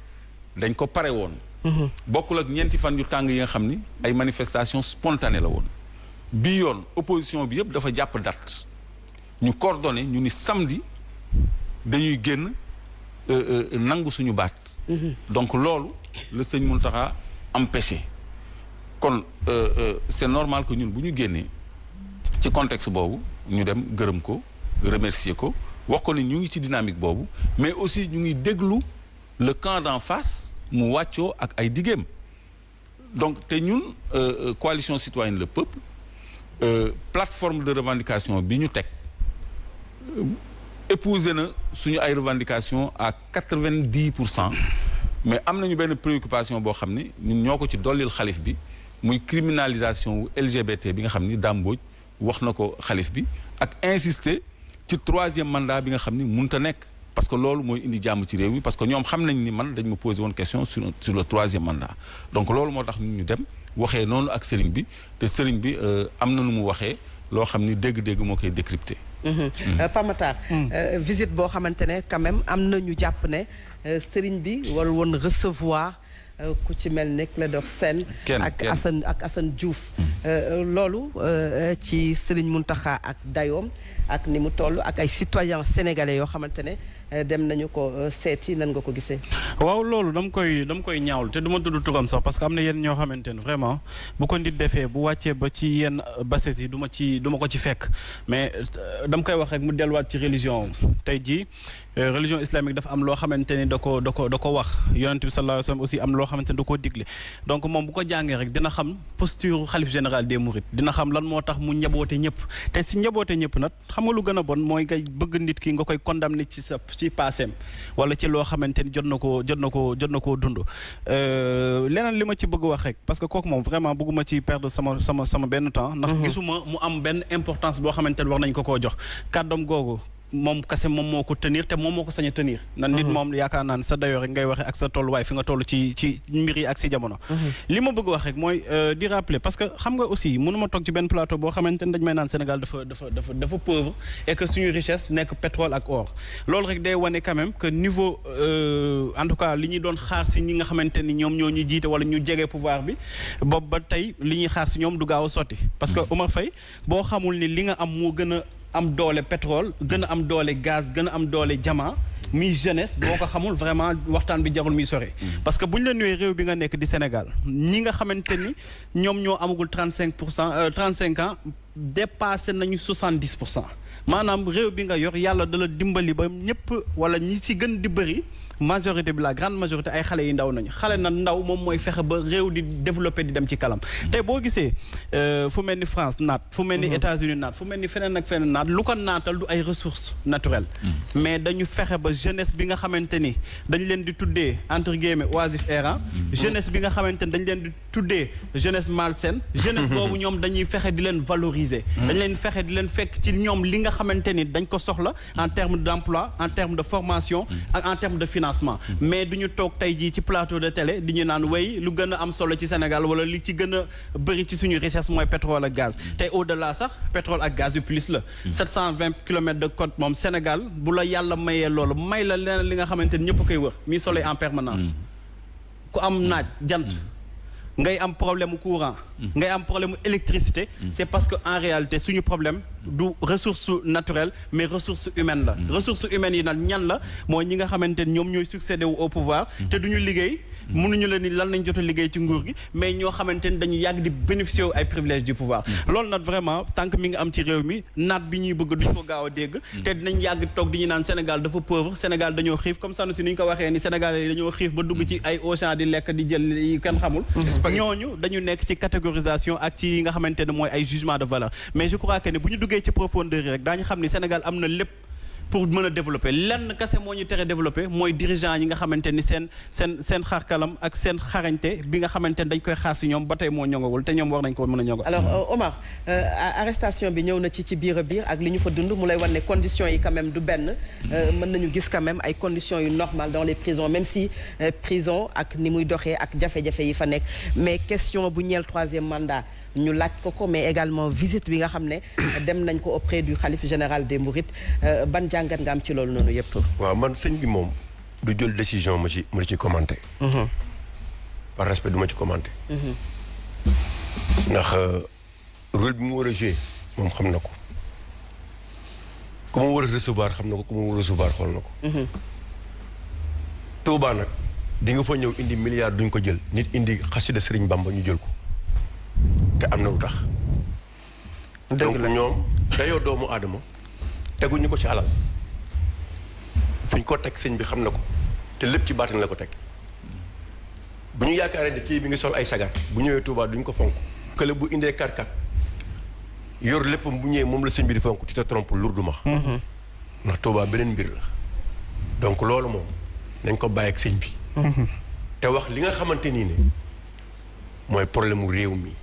dañ ko pare woon. bokkul ak ñeenti fan yu tàng yi nga xam ni ay manifestation spontanée la woon bii yoon opposition bi yëpp dafa jàpp date ñu coordonné ñu ni samedi dañuy génn nangu suñu baat. donc loolu la sëñ Mountakha empêché kon c'est normal que ñun bu ñu génnee ci contexte boobu ñu dem gërëm ko remercier ko wax ko ni ñu ngi ci dynamique boobu mais aussi ñu ngi déglu le camp d'en face mu wàccoo ak ay diggéem donc te ñun coalition citoyenne le peuple plateforme de revendication bi ñu teg épouser na suñu ay revendication à 90%. mais am nañu benn préoccupation boo xam ni ñun ñoo ko ci dollil xalif bi muy criminalisation wu LGBT bi nga xam ni Dame Mbodj wax na ko xalif bi ak insister ci 3e mandat bi nga xam ni mënut a nekk parce que loolu mooy indi jàmm ci réew mi parce que ñoom xam nañ ni man dañ ma posé woon question sur le 3e mandat donc loolu moo tax ñu dem waxee noonu ak sëriñ bi te sëriñ bi am na nu mu waxee loo xam ni dégg-dégg moo koy décrypté. Pamatar visite boo xamante ne quand même am na ñu jàpp ne sëriñ bi war woon recevoir ku ci mel ne Clédor Sène ak Assane Diouf loolu ci sëriñ Mountakha ak dayoom ak ni mu toll ak ay citoyens sénégalais yoo xamante ne dem nañu ko seeti nan nga ko gisee. waaw loolu dama koy ñaawlu te du ma tudd turam sax parce que am na yenn ñoo xamante ne vraiment bu ko nit defee bu wàccee ba ci yenn bases yi du ma ko ci fekk mais dama koy wax rek mu delluwaat ci religion tey jii religion islamique dafa am loo xamante ni da ko wax yonent bi sallallahu alayhi wasallam aussi am loo xamante ni da koo digle donc moom bu ko jàngee rek dina xam posture xalif général des mourides dina xam lan moo tax mu njaboote ñëpp te si njaboote ñëpp nag xam nga lu gën a bon mooy ngay bëgg nit ki nga koy condamné ci passeem wala ci loo xamante ni jot na koo dund leneen li ma ci bëgg wax rek parce que kooku moom vraiment bëgguma ci perdre sama benn temps ndax gisuma mu am benn importance boo xamante ni war nañ ko koo jox kàddoom googu moom kese moom moo ko tenir te moom moo ko sañ a tenir nan nit moom yaakaar naan sa dayoo rek ngay waxe ak sa tolluwaay fi nga toll ci mbir yi ak si jamono li ma bëgg wax rek mooy di rappeler parce que xam nga aussi mënuma toog ci benn plateau boo xamante ne dañ may naan Sénégal dafa pauvre et que suñu richesse nekk pétrole ak or loolu rek day wane quand même que niveau en tout cas li ñuy doon xaar si ñi nga xamante ni ñoom ñoo ñu jiite wala ñu jege pouvoir bi boobu ba tey li ñuy xaar si ñoom du gaaw a sotti parce que Oumar Faye boo xamul ni li nga am moo gën a am doole pétrole gën a am doole gaz gën a am doole diamant mi jeunesse boo ko xamul vraiment waxtaan bi jarul muy sore parce que bu ñu la nuyee réew bi nga nekk di Sénégal ñi nga xamante ni ñoom ñoo amagul 35 ans dépassé nañu 70%. maanaam réew bi nga yor yàlla dala dimbali ba ñëpp wala ñi ci gën di bëri majorité bi la grande majorité ay xale yi ndaw nañu xale na ndaw moom mooy fexe ba réew di développé di dem ci kalam te boo gisee fu mel ni France naat fu mel ni États-Unis naat fu mel ni feneen ak feneen naat lu ko naatal du ay ressources naturelles mais dañu fexe ba jeunesse bi nga xamante ni dañ leen di tuddee entre guillemets oisif errant jeunesse bi nga xamante ni dañ leen di tuddee jeunesse malsaine jeunesse boobu ñoom dañuy fexe di leen valoriser dañ leen fexe di leen fekk ci ñoom li nga xamante ni dañ ko soxla en termes d'emploi en termes de formation ak en termes de financement mais duñu toog tey jii ci plateau de télé di ñu naan way lu gën a am solo ci Sénégal wala li ci gën a bëri ci suñu richesse mooy pétrole ak gaz te au-delà sax pétrole ak gaz yu plus la 720 kilomètres de côte moom Sénégal bu la yàlla mayee loolu may la leneen li nga xamante ni ñëpp koy wër mi soleil en permanence ku am naaj jant ngay am problème mu courant ngay am problème mu électricité c'est parce que en réalité suñu problème du ressource naturelle mais ressource humaine la ressources humaines yi nag ñan la mooy ñi nga xamante ni ñoom ñooy succédé wu au pouvoir te duñu liggéey mënuñu la ni lan nañ jot a liggéey ci nguur gi mais ñoo xamante ni dañu yàgg di bénéficier wu ay privilèges du pouvoir loolu nag vraiment tant que mi ngi am ci réew mi naat bi ñuy bëgg duñ ko gaaw a dégg te dinañ yàgg toog di ñu naan Sénégal dafa pauvre Sénégal dañoo xiif comme Sanusi ni ñu ko waxee ni Sénégal yi dañoo xiif ba dugg ci ay Auchan di lekk di jël yi kenn xamul ñooñu dañu nekk ci catégorisation ak ci nga xamante ne mooy ay jugement de valeur mais je crois que ne bu ñu duggee ci profondeur yi rek daañu xam ni Sénégal am na lépp pour mën a développer lenn kese moo ñu tere développer mooy dirigeant yi nga xamante ni seen xarkalam ak seen xarañte bi nga xamante ni dañ koy xaar si ñoom ba tey moo ñongawul te ñoom war nañ ko mën a ñongo. alors Omar arrestation bi ñëw na ci biir a biir ak li ñu fa dund mu lay wan ne conditions yi quand même du benn mën nañu gis quand même ay conditions yu normales dans les prisons même si prison ak ni muy doxee ak jafe-jafe yi fa nekk mais question bu ñeel troisième mandat ñu laaj ko mais également visite bi nga xam ne dem nañ ko auprès du khalife général des Mourides ban jàngat nga am ci loolu noonu yëpp. waaw man sëñ bi moom du jël décision ma ci commenté. par respect du ma ci commenté. ndax rôle bi mu war a jouer moom xam na ko ku mu war a recevoir xam na ko ku mu war a recevoir xool na ko. Touba nag di nga fa ñëw indi milliard duñ ko jël nit indi xasida Sëriñ Bamba ñu jël ko. te am na lu tax. donc ñoom dayoo doomu aadama teguñu ko ci alal fuñ ko teg sëñ bi xam na ko te lépp ci baatin la ko teg bu ñu yaakaaree ne kii bi ngi sol ay sagar bu ñëwee Touba duñ ko fonk kële bu indee karkat yor léppam bu ñëwee moom la sëñ bi di fonk tu te trompes lourdement. ndax Touba beneen mbir la donc loolu moom nañ ko bàyyi ak sëñ bi. te wax li nga xamante nii ne mooy problème mu réew mi.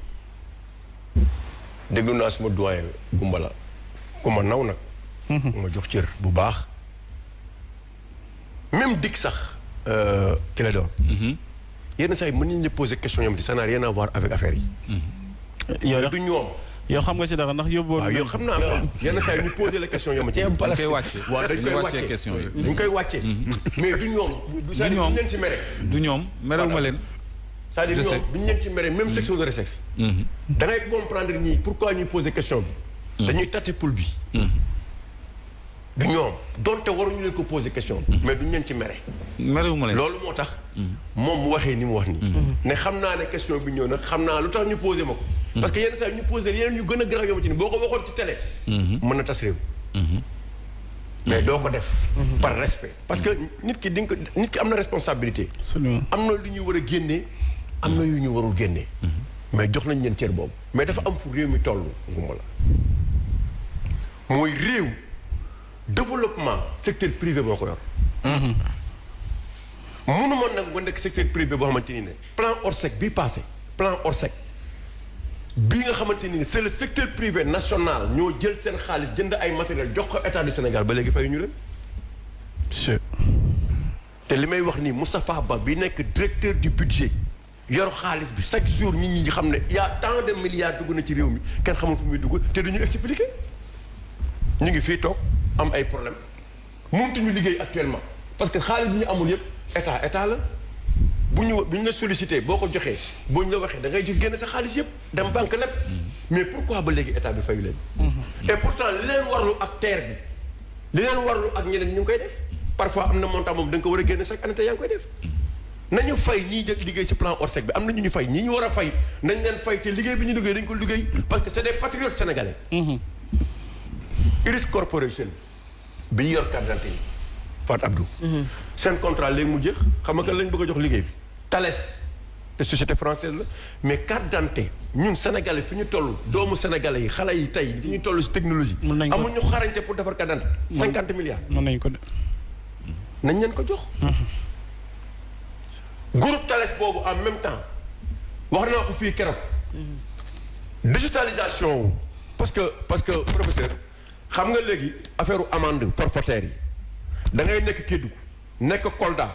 déglu naa suma doyen Gumbala ku ma naw nag. ma jox cër bu baax. même dik sax ki la doon. yenn saa yi mën nañu la poser question yom ça n'a rien à voir avec affaire yi. yow du ñoom. yow xam nga ci dara ndax yóbbuwoon. waaw yow xam naa ko yenn saa yi ñu poser la question yom ci. dañ koy wàcce. waaw dañ koy wàcce question yi. dañ koy wàcce. mais du ñoom. du ñoom leen ci mere. du ñoom merewuma leen. c'est-à-dire ñoom duñu leen ci mere même sexe ou de sexe. da ngay comprendre ñii pourquoi ñuy poser question bi. dañuy tâter poule bi. du ñoom donte waruñu leen ko poser question. mais duñu leen ci mere. merewuma leen loolu moo tax. moom mu waxee ni mu wax nii. ne xam naa ne question bi ñëw na xam naa lu tax ñu poser ma ko. parce que yenn saa ñu poser yeneen ñu gën a grave yoo ci ni boo ko waxoon ci télé. mën na tas réew. mais doo ko def. par respect parce que nit ki am na responsabilité. am na lu ñuy war a génnee. am na yu ñu warul génnee. mais jox nañ leen cër boobu. mais dafa am fu réew mi toll nguma la mooy réew développement secteur privé moo ko yor. mënu ma nag nga nekk secteur privé boo xamante ni ne plan Orsec bii passé plan Orsec bii nga xamante ni c'est le secteur privé national ñoo jël seen xaalis jënd ay matériel jox ko état du Sénégal ba léegi fay ñu leen. te li may wax nii Moustapha Ba bi nekk directeur du budget. yor xaalis bi chaque jour nit ñi xam ne y a tant de milliards dugg na ci réew mi kenn xamul fu muy dugg te duñu expliquer ñu ngi fii toog am ay problème mëntuñu liggéey actuellement parce que xaalis bi ñu amul yëpp état la bu ñu la sollicité boo ko joxee boo ñu la waxee da ngay jox génn sa xaalis yëpp dem banque lépp mais pourquoi ba léegi état bi fayu leen et pourtant li leen warlu ak terre bi li leen warlu ak ñeneen ñu ngi koy def parfois am na montant moom da nga ko war a génn chaque année te yaa ngi koy def nañu fay ñiy jël liggéey ci plan Orsec bi am na ñu fay ñi ñu war a fay nañ leen fay te liggéey bi ñu liggéey dañ ko liggéey parce que c'est des patriotes sénégalais. Iris Corporation bi ñu yor carte d'identité yi Fat Abdou. seen contrat léegi mu jeex xam nga lañ bëgg a jox liggéey bi. Thales te société française la mais carte d'identité ñun sénégalais fi ñu toll doomu sénégalais yi xale yi tey fi ñu toll si technologie. amuñu xarañte pour defar carte d'identité. 50 milliards. mën nañ ko def. nañ leen ko jox. groupe Thales boobu en même temps wax naa ko fii keroog. digitalisation parce que professeur xam nga léegi affaire amende forfaitaire yi da ngay nekk Kédougou nekk Kolda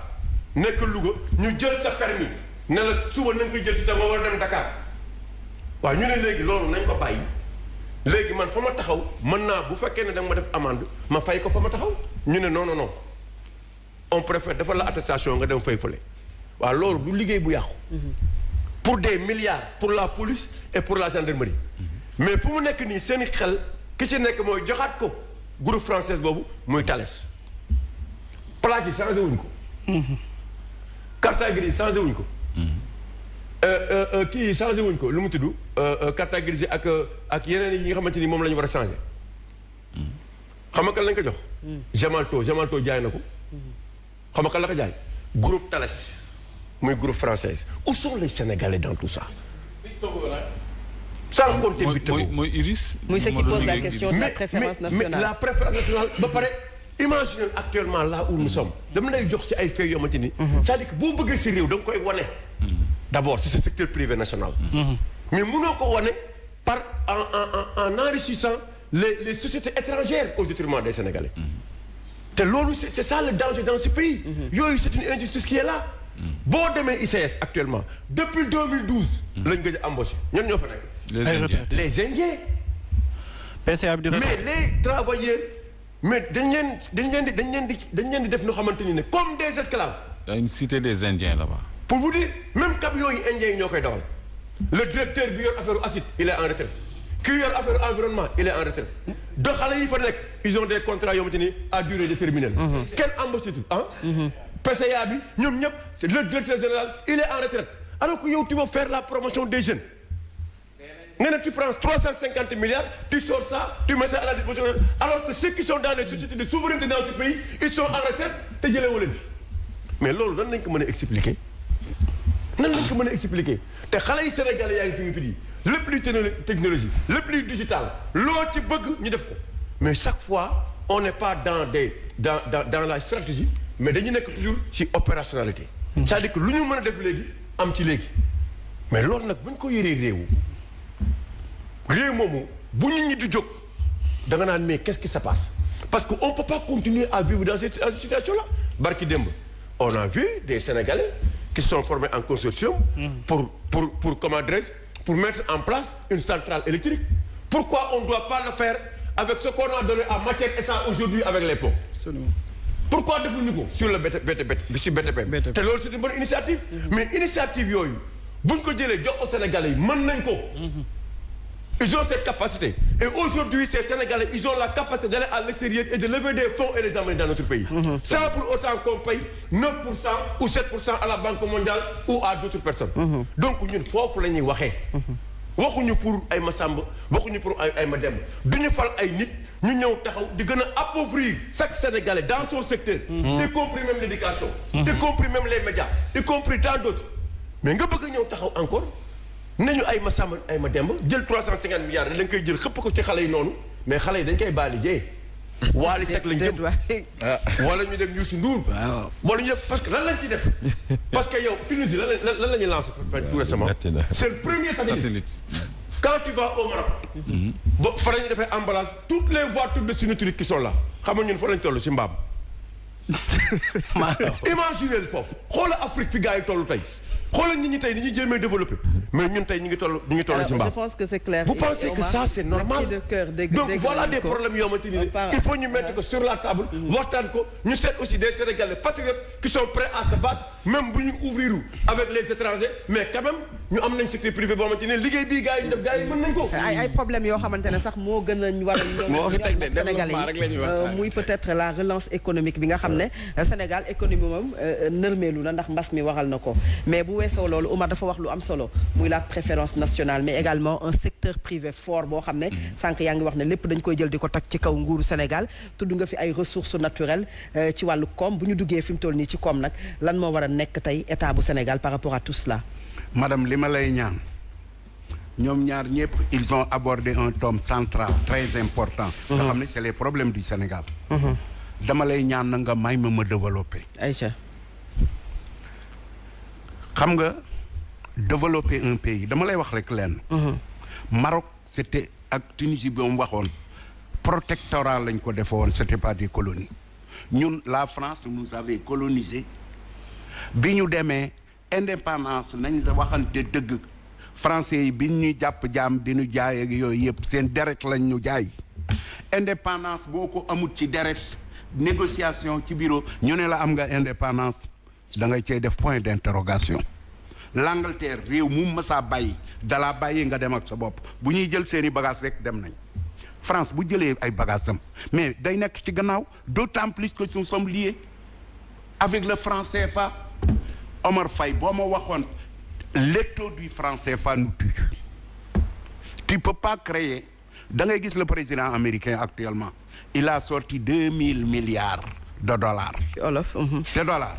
nekk Louga ñu jël sa permis ne la suba na nga koy jël si te nga war a dem Dakar waaw ñu ne léegi loolu nañ ko bàyyi léegi man fa ma taxaw mën naa bu fekkee ne da nga ma def amende ma fay ko fa ma taxaw ñu ne non on préfère defal la attestation nga dem fay fële. waaw loolu du liggéey bu yàqu. pour des milliards pour la police et pour la gendarmerie. mais fu mu nekk nii seen i xel ki ci nekk mooy joxaat ko groupe français boobu muy Thales. plaque yi changé wuñ ko. carte grise changé wuñ ko. kii changé wuñ ko lu mu tudd carte grise ak yeneen yi nga xamante ni moom la ñu war a changé. xam nga kan lañ ko jox. Gemalto jaay na ko. xam nga kan la ko jaay. groupe Thales muy groupe français où sont les Sénégalais dans tout ça. sans compter Bitego mooy Iris. muy ce qui pose la question de la préférence nationale. mais la préférence nationale ba pare imaginez actuellement là où nous sommes dama lay jox ci ay faits yoo xamante ni. c'est-à-dire que boo bëggee si réew da nga koy wane. d'abord c'est ce secteur privé national. mais mënoo ko wane par en enrichissant les sociétés étrangères au détriment des Sénégalais. te loolu c'est ça le danger dans ce pays. yooyu c'est une injustice qui est là. boo demee ICS actuellement depuis 2012. lañ gëj a embauché ñan ñoo fa nekk. les Indiens. PCA bi mais les travailleurs mais dañ leen di def noo xamante ni ne comme des esclaves. Il y a une cité des Indiens là-bas. pour vous dire même camions yi Indiens yi ñoo koy dawal le directeur bi yor affaire acide il est en retraite ki yor affaire environnement il est en retraite de xale yi fa nekk ils ont des contrats yoo xamante ni à durée déterminée. kenn embauché tout ah. PCA bi ñoom ñëpp c'est le directeur général il est en retraite alors que yow tu vas faire la promotion des jeunes. nga ne tu prends 350 milliards tu sors ça tu mets ça à la disposition alors que ceux qui sont dans les sociétés de souveraineté dans ce pays ils sont en retraite te jëlee wu leen fi mais loolu nan lañ ko mën a expliquer te xale yi Sénégalais yaa ngi fi ñu fi di lépp luy technologie lépp luy digital loo ci bëgg ñu def ko mais chaque fois on n'est pas dans la stratégie mais dañu nekk toujours ci opérationnalité c'est-à-dire que lu ñu mën a def léegi am ci léegi mais loolu nag bu ñu ko yoree réew moomu bu ñu ñi di jóg da nga naan mais qu'est-ce qui se passe parce que on peut pas continuer à vivre dans cette situation là barki démb on a vu des Sénégalais qui sont formés en consortium pour comment dirais-je pour mettre en place une centrale électrique pourquoi on doit pas le faire avec ce qu'on a donné en matière essence aujourd'hui avec les ponts. Absolument. Pourquoi defuñu ko sur le BTP te loolu c'est une bonne initiative mais initiative yooyu buñ ko jëlee jox ko Sénégalais yi mën nañ ko. Ils ont cette capacité. Et aujourd'hui, ces Sénégalais, ils ont la capacité d'aller à l'extérieur et de lever des fonds et les amener dans notre pays. Sans pour autant qu'on paye 9% ou 7% à la Banque mondiale ou à d'autres personnes. Donc, ñun foofu la ñuy waxee. waxuñu pour ay Massamba waxuñu pour ay Mademba duñu fal ay nit ñu ñëw taxaw di gën a appauvrir chaque Sénégalais dans son secteur. Y compris même l'éducation. Y compris même les médias. Y compris tant d'autres. Mais nga bëgg ñëw taxaw encore. nañu ay Massamba ay Mademba jël 350 milliards dañ koy jël xëpp ko ci xale yi noonu mais xale yi dañ koy baali jee. Waali Seck lañ jëm wala ñu dem Youssou Ndour. wala ñu def parce que lan lañ ciy def. parce que yow Tunisie lan la ñuy lancé tout récemment. c'est le premier satellite. quand tu vas au Maroc. ba fa la ñuy defee emballage toutes les voitures de Sunutric qui sont là xam nga ñun fa lañ toll si mbaam. imaginez foofu xoola Afrique fi gars yi toll tey. xoolal nit ñi tey ni ñuy jéemee développé mais ñun tey ñu ngi toll ci mbaam. Je pense que c'est clair. Vous pensez que ça c'est normal? Donc voilà des problèmes yoo xamante ni il faut ñu mettre ko sur la table. waxtaan ko ñu seet aussi des Sénégalais patriotes qui sont prêts à se battre même bu ñu ouvrir avec les étrangers mais quand même ñu am nañ secteur privé boo xamante ne liggéey bii gars yi def gars yi mën nañ ko. ay problèmes yoo xamante ne sax moo gën a war a ñoom Sénégalais yi muy peut-être la relance économique bi nga xam ne Sénégal économie moom nërmeelu na ndax mbas mi waxal na ko mais bu weesoo loolu Omar dafa wax lu am solo muy la préférence nationale mais également un secteur privé fort boo xam ne sànq yaa ngi wax ne lépp dañ koy jël di ko teg ci kaw nguuru Sénégal tudd nga fi ay ressources naturelles ci wàllu koom bu ñu duggee fi mu toll nii ci koom nag lan moo war a nekk tey état bu Sénégal par rapport à tout cela. Madame li ma lay ñaan ñoom ñaar ñëpp ils ont abordé un thème central très important. nga xam ne c'est les problèmes du Sénégal. dama lay ñaan na nga may ma développer. Aïcha. xam nga développer un pays dama lay wax rek lenn. Maroc c'était ak Tunisie bi mu waxoon protectorat lañ ko defoon c'était pas des colonies ñun la France nous avait colonisé bi ñu demee indépendance nañ la waxante dëgg français yi bi ñu jàpp jaam di ñu jaay ak yooyu yëpp seen deret lañ ñu jaay indépendance boo ko amut ci deret négociation ci bureau ñu ne la am nga indépendance da ngay cay def point d'interrogation l'Angleterre réew mu mësaa bàyyi dalaa bàyyi nga dem ak sa bopp bu ñuy jël seeni bagages rek dem nañ France bu jëlee ay bagages am mais day nekk ci gannaaw d'autant plus que nous sommes liés avec le franc CFA Omar Faye boo ma waxoon l'étau du franc CFA nous tue. Tu peux pas créer da ngay gis le président américain actuellement il a sorti 2000 milliards de dollars. De dollars.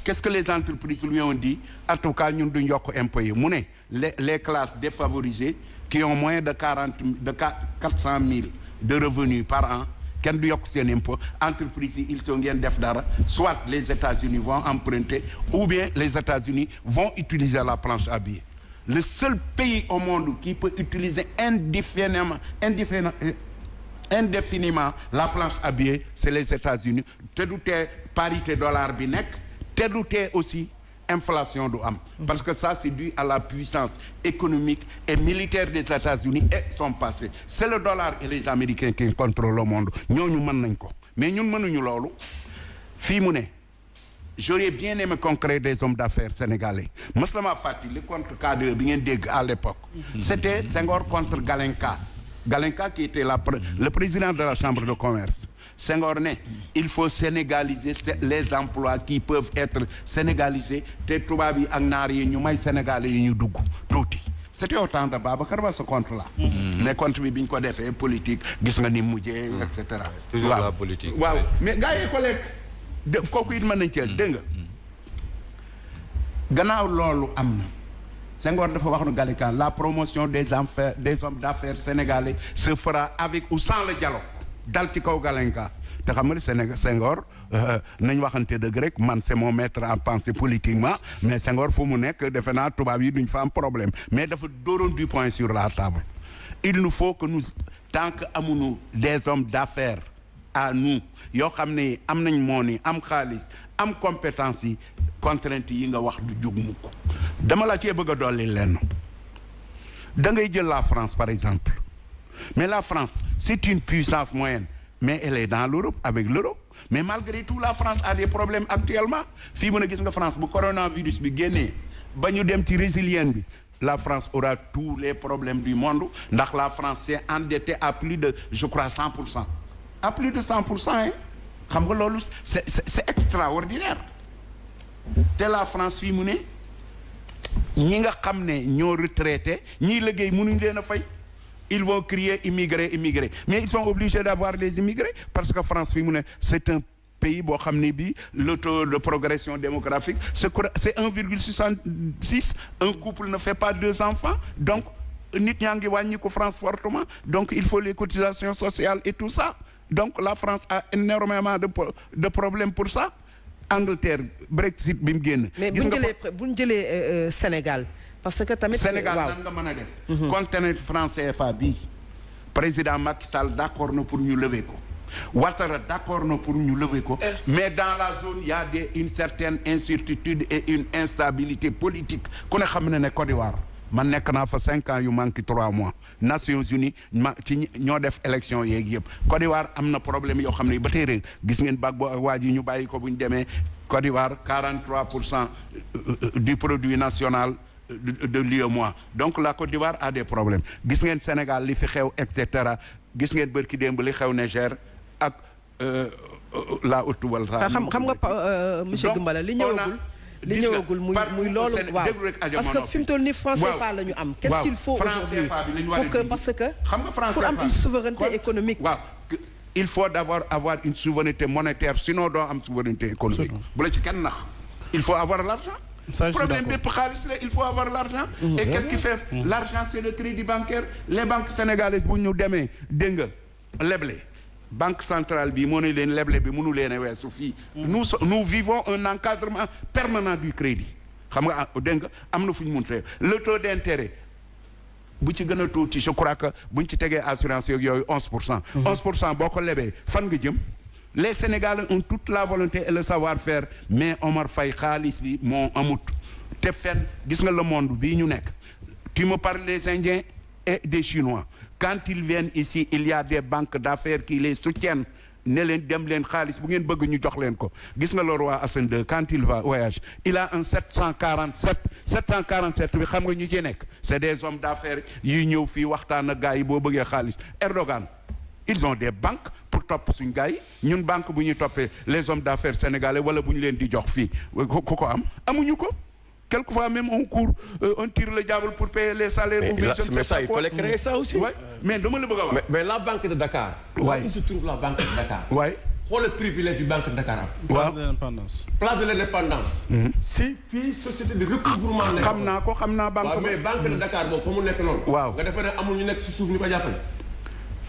Qu'est-ce que les entreprises lui ont dit? En tout cas ñun duñ yokk impôts yi mu ne les classes défavorisées qui ont moins de 400 000 de revenus par an kenn du yokk seen impôt entreprises yi ils sont ngeen def dara soit les États-Unis vont emprunter ou bien les États-Unis vont utiliser la planche à billets. Le seul pays au monde qui peut utiliser indéfiniment la planche à billets c'est les États-Unis te du tee parité dollar bi nekk te du tee aussi inflation du am parce que ça c'est dû à la puissance économique et militaire des États-Unis et son passé c'est le dollar et les Américains qui contrôlent le monde ñooñu mën nañ ko mais ñun mënuñu loolu fii mu ne j'aurais bien aimé qu'on crée des hommes d'affaires sénégalais mës la ma fàttali contre K2 bi ngeen dégg à l'époque c'était Senghor contre Galenka qui était le président de la chambre de commerce Senghor ne il faut sénégaliser les emplois qui peuvent être sénégalisés te tubaab yi ak naar yi ñu may sénégalais yi ñu dugg tuuti c'était au temps de Babacar Ba ce compte là mais compte bi ñu ko defee politique gis nga ni mujjee et cetera toujours la politique waaw mais gars yi ko lekk kooku it mën nañ cee dégg nga gannaaw loolu am na Senghor dafa wax nu Galenka la promotion des hommes d'affaires sénégalais se fera avec ou sans le dialogue dal ci kaw Galenka te xam nga ni Senghor nañ waxante dëgg rek man c'est mon maître en pensée politiquement mais Senghor fu mu nekk defe naa tubaab yi duñ fa am problème mais dafa dóoroon du point sur la table il nous faut que nous tant que amuñu des hommes d'affaires à nous yoo xam ne am nañ moo ni am xaalis am compétence yi contraintes yi nga wax du jóg mukk dama la cee bëgg a dolli lenn da ngay jël la France par exemple mais la France c'est une puissance moyenne mais elle est dans l'Europe avec l'euro mais malgré tout la France a des problèmes actuellement fii mën a gis nga France bu coronavirus bi génnee ba ñu dem ci résilienne bi la France aura tous les problèmes du monde ndax la France s'est endettée à plus de je crois 100%. À plus de 100% hein xam nga loolu c'est extraordinaire te la France fii mu ne ñi nga xam ne ñoo retraité ñiy liggéey mënuñ leen a fay ils vont crier immigrés mais ils sont obligés d'avoir des immigrés parce que France fii mu ne c'est un pays boo xam ne bii le taux de progression démographique c'est 1,66 un couple ne fait pas 2 enfants donc nit ñaa ngi wàññi ko France fortement donc il faut les cotisations sociales et tout ça donc la France a énormément de problèmes pour ça Angleterre Brexit bi mu génn. mais bu ñu jëlee Sénégal parce que tamit. Sénégal nan nga mën a def. conteneur franc CFA bi président Macky Sall d'accord na pour ñu lever ko Ouattara d'accord na pour ñu lever ko mais dans la zone il y a une certaine incertitude et une instabilité politique ku ne xam ne Côte d'Ivoire. man nekk naa fa 5 ans yu manqué 3 mois Nations Unies ci ñoo def élection yeeg yëpp Côte d'Ivoire am na problème yoo xam ne ba tey rek gis ngeen Gbagbo waa ji ñu bàyyi ko bu ñu demee Côte d'Ivoire 43% du produit national de l'UEMOA donc la Côte d'Ivoire a des problèmes gis ngeen Sénégal li fi xew et cetera gis ngeen bërki démb li xew Niger ak la Haute-Volta. xam nga monsieur Goumbala li ñëwagul muy loolu waaw parce que fi mu toll nii franc CFA la ñu am. qu'est-ce qu'il faut aujourd'hui parce que xam nga franc pour am une souveraineté économique. waaw il faut d'abord avoir une souveraineté monétaire sinon doo am souveraineté économique. bu la ci kenn nax il faut avoir l'argent. problème bépp xaalis la il faut avoir l'argent. et qu'est-ce qui fait l'argent c'est le crédit bancaire les banques sénégalaises bu ñu demee dégg nga leble. banque centrale bi moo ne leen leble bi mënu leen a weesu fii nous vivons un encadrement permanent du crédit xam nga dégg nga am na fu ñu munte le taux d'intérêt bu ci gën a tuuti je crois que buñ ci tegee assurance yooyu 11%. 11% boo ko lebee fan nga jëm les Sénégalais ont toute la volonté et le savoir-faire mais Omar Faye xaalis bi moo amut te fenn gis nga le monde bii ñu nekk tu me parles des Indiens et des Chinois quand ils viennent ici il y a des banques d'affaires qui les soutiennent ne leen dem leen xaalis bu ngeen bëgg ñu jox leen ko gis nga le roi Hassan II quand il va voyage il a un 747 bi xam nga ñu ci nekk c'est des hommes d'affaires yuy ñëw fii waxtaan ak gars yi boo bëggee xaalis Erdogan ils ont des banques pour topp suñ gars yi ñun banque bu ñuy toppee les hommes d'affaires sénégalais wala bu ñu leen di jox fii ku ko am amuñu ko. Quelquefois même on tire le diable pour payer les salaires. Mais ça, il fallait créer ça aussi. Ouais. Mais dama la bëgg a wax. Mais la Banque de Dakar. Ouais. Où se trouve la Banque de Dakar? Ouais. Xool le privilège du Banque de Dakar am. Place de l'Indépendance. Place de l'Indépendance. Si fii société de recouvrement nekk. xam naa banque. waaw mais Banque de Dakar boobu fa mu nekk noonu. waaw nga defee ne amul ñu nekk ci suuf ñu ko jàppale.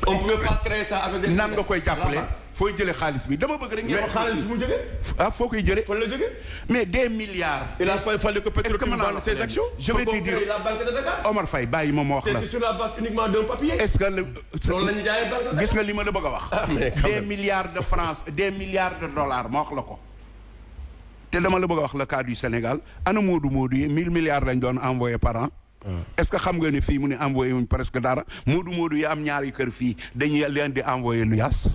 On pouvait pas créer ça avec des. nan nga koy jàppale fooy jëlee xaalis bi dama bëgg rek. mais xaalis bi mu jógee. ah foo koy jëlee. fan la jógee. mais des milliards. il a fallu que Petrotim vende ses actions. je vais te dire la Banque de Dakar. Omar Faye bàyyi ma wax la. c'est sur la base uniquement d'un papier. est-ce que loolu la ñuy jaayee Banque de Dakar. gis nga li ma la bëgg a wax. des milliards de francs des milliards de dollars ma wax la ko. te dama la bëgg a wax le cas du Sénégal ana Moodu yi 1000 milliards lañ doon envoyé par an. est-ce que xam nga ni fii mu ne envoyé wuñ presque dara Moodu yi am ñaari kër fii dañuy leen di envoyé lu yas.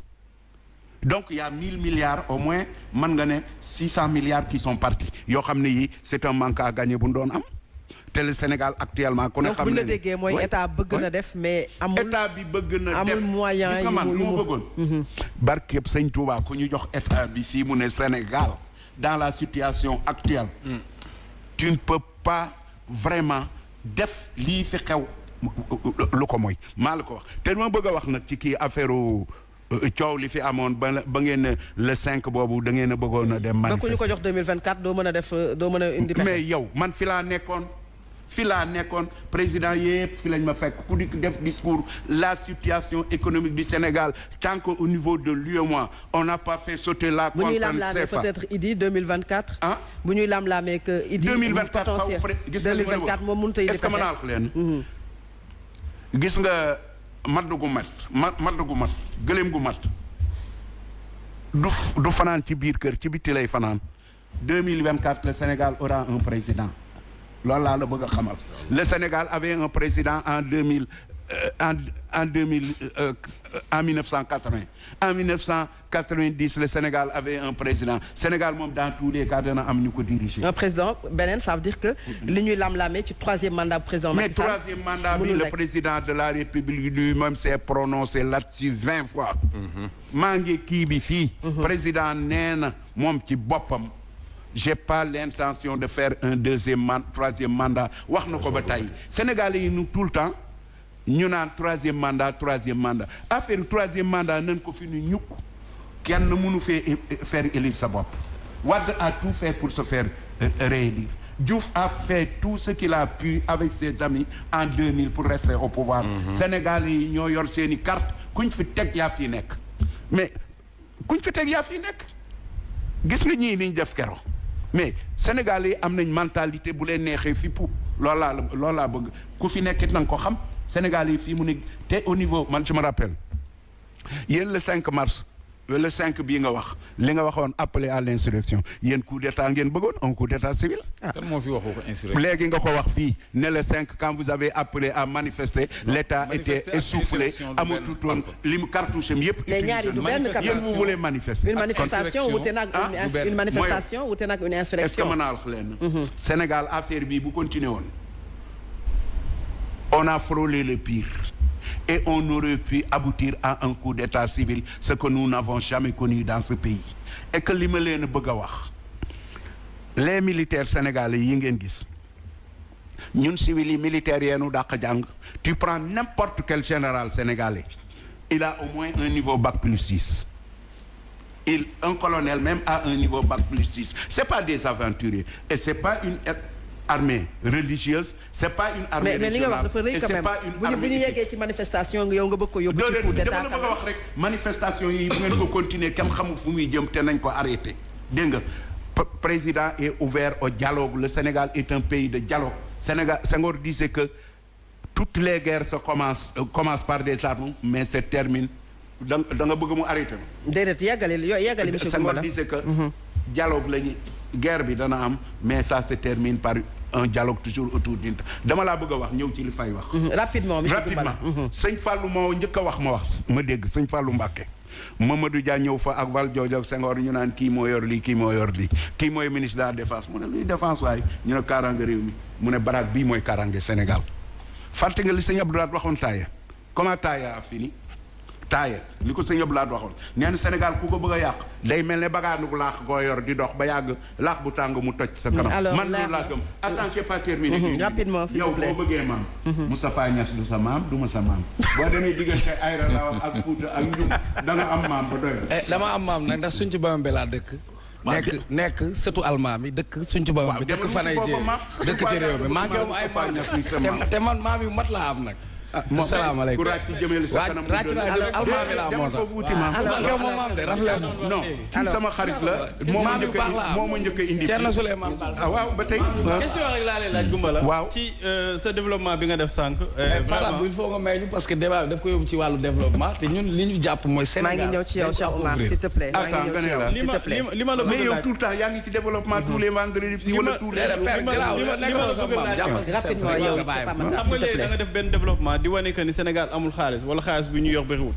donc il y a 1000 milliards au moins mën nga ne 600 milliards qui sont partis yoo xam ne yi c'est un manque à gagner bu ñu doon am te le Sénégal actuellement. ku ne xam donc bu ñu ne la déggee mooy état bëgg na def mais amul état bi bëgg na def amul moyen gis nga man lu ma bëggoon. barkeb Sëñ Touba ku ñu jox état bi fii mu ne Sénégal dans la situation actuelle. tu ne peux pas vraiment def lii fi xew lu ko mooy maa la ko wax te ma bëgg a wax nag ci kii affaire coow li fi amoon ba ngeen ne le 5 boobu da ngeen a bëggoon a dem. manifester ba ku ñu ko jox 2024 doo mën a def doo mën a indi. mais yow man fi laa nekkoon président yëpp fi lañ ma fekk ku di def discours la situation économique du Sénégal tant que au niveau de l'UEMOA on n'a pas fait sauter la bu ñuy contrainte lam-laamee CFA. peut-être Idi 2024. ah bu ñuy lam-laamee que Idi. 2024 potentiel gis nga li ma la wax 2024 moom mënut a indi est-ce que mën naa wax leen. gis nga madd gu mat gëléem gu mat du fanaan ci biir kër ci bitti lay fanaan 2024 le Sénégal aura un président loolu laa la bëgg a xamal le Sénégal avait un président en 1980 en 1990 le Sénégal avait un président Sénégal moom dans tous les cas dana am ñu ko diriger. un président beneen ça veut dire que li ñuy lam-laamee ci troisième mandat président Macky Sall. mais troisième mandat bi le président de la République lui-même s'est prononcé là-dessus 20 fois. maa ngi kii bi fii. président nee na moom ci boppam. j'ai pas l'intention de faire un troisième mandat wax na ko ba tey Sénégalais yi ñu tout le temps ñu naan troisième mandat affaire troisième mandat nañ ko fi ñu ñukk kenn mënu fee faire élire sa bopp Wade a tout fait pour se faire réélire Diouf a fait tout ce qu'il a pu avec ses amis en 2000 pour rester au pouvoir. Sénégalais yi ñoo yor seeni carte kuñ fi teg yaa fi nekk mais kuñ fi teg yaa fi nekk gis nga ñii niñ def kero mais Sénégalais yi am nañ mentalité bu leen neexee fippu loolu laa bëgg ku fi nekkit na nga ko xam Sénégalais yi fii mu ne te au niveau man je me rappelle yéen le 5 mars le 5 bii nga wax li nga waxoon appelé à l'insurrection yéen coup d'état ngeen bëggoon un coup d'état civil. kan moo fi waxoo ko insurrection. léegi nga ko wax fii ne le 5 quand vous avez appelé à manifester. l'état était essoufflé amatutoon li mu cartouche am yëpp. mais ñaari du benn yéen vous voulez manifester. une manifestation wute nag une manifestation wute nag une insurrection. est-ce que mën naa wax leen. Sénégal affaire bii bu continuer woon. on a frôlé le pire. Et on aurait pu aboutir à un coup d'état civil, ce que nous n'avons jamais connu dans ce pays. Et que li ma leen bëgg a wax les militaires sénégalais yi ngeen gis ñun civils yi militaires yeenu dàq jàng tu prends n'importe quel général sénégalais il a au moins un niveau bac plus 6 un colonel même a un niveau bac plus 6 c'est pas des aventuriers et c'est pas une armée religieuse c'est pas une armée mais li nga wax dafa rëy quand même bu ñu yeggee ci manifestation yow nga bëgg ko yóbbu ci coup d'état dama la bëgg a wax rek manifestation yi bu ngeen ko continuer kenn xamul fu muy jëm te nañ ko arrêté dégg nga président est ouvert au dialogue le Sénégal est un pays de dialogue Sénégal Senghor disait que toutes les guerres se commencent par des armes mais se terminent da nga bëgg mu arrêté ma déedéet yeggali monsieur Senghor disait que dialogue lañu guerre bi dana am mais ça se termine par un dialogue toujours autour d'une dama laa bëgg a wax ñëw ci li fay wax. rapidement sëñ Fallou moo njëkk a wax ma dégg sëñ Fallou Mbacké Mamadou Dia ñëw fa ak Valdiodio ak Senghor ñu naan kii moo yor lii kii mooy ministre de la défense mu ne luy défense waaye ñu ne kaaraange réew mi mu ne baraak bii mooy kaaraange Sénégal fàtte nga li sëñ Abdoulaye waxoon Taaya comment Taaya a fini taaya li ko sëñ Abdoulaye waxoon nee na Sénégal ku ko bëgg a yàq day mel ne bagaanu bu laax koo yor di dox ba yàgg laax bu tàng mu toj sa kanam. alors man loolu laa gëm attends j'ai pas terminé. rapidement s'il vous plaît yow boo bëggee maam. Moustapha Niass du sa maam du ma sa maam. boo demee diggante Aïra Law ak Fouta ak Ndioum da nga am maam ba doy. dama am maam nag ndax suñ ci Bamambé laa dëkk. nekk surtout almaam yi dëkk suñ ci Bamambé dëkk fanay jee dëkk ci réew mi maa ngi am ay maam te man maam yu mat laa am nag. asalaamaaleykum ku ràcc jëmale sa kanam ràcc naa almaami laa moo tax yow moom maam de rafet non kii sama xarit la moo ma njëkk a indi Thierno Souleymane Baal waaw ba tey question rek laa lay laaj Goumbala waaw ci sa développement bi nga def sànq vraiment il faut nga may ñu parce que débat bi daf ko yóbbu ci wàllu développement te ñun li ñu jàpp mooy Sénégal maa ngi ñëw ci yow Cheikh Oumar s'il te plaît li ma la bëgg mais yow tout le temps yaa ngi ci développement tous les vendredis wala tous les rapidement yow xam nga léegi da nga def benn développement di wane que ni Sénégal amul xaalis wala xaalis bu ñu yor bëriwul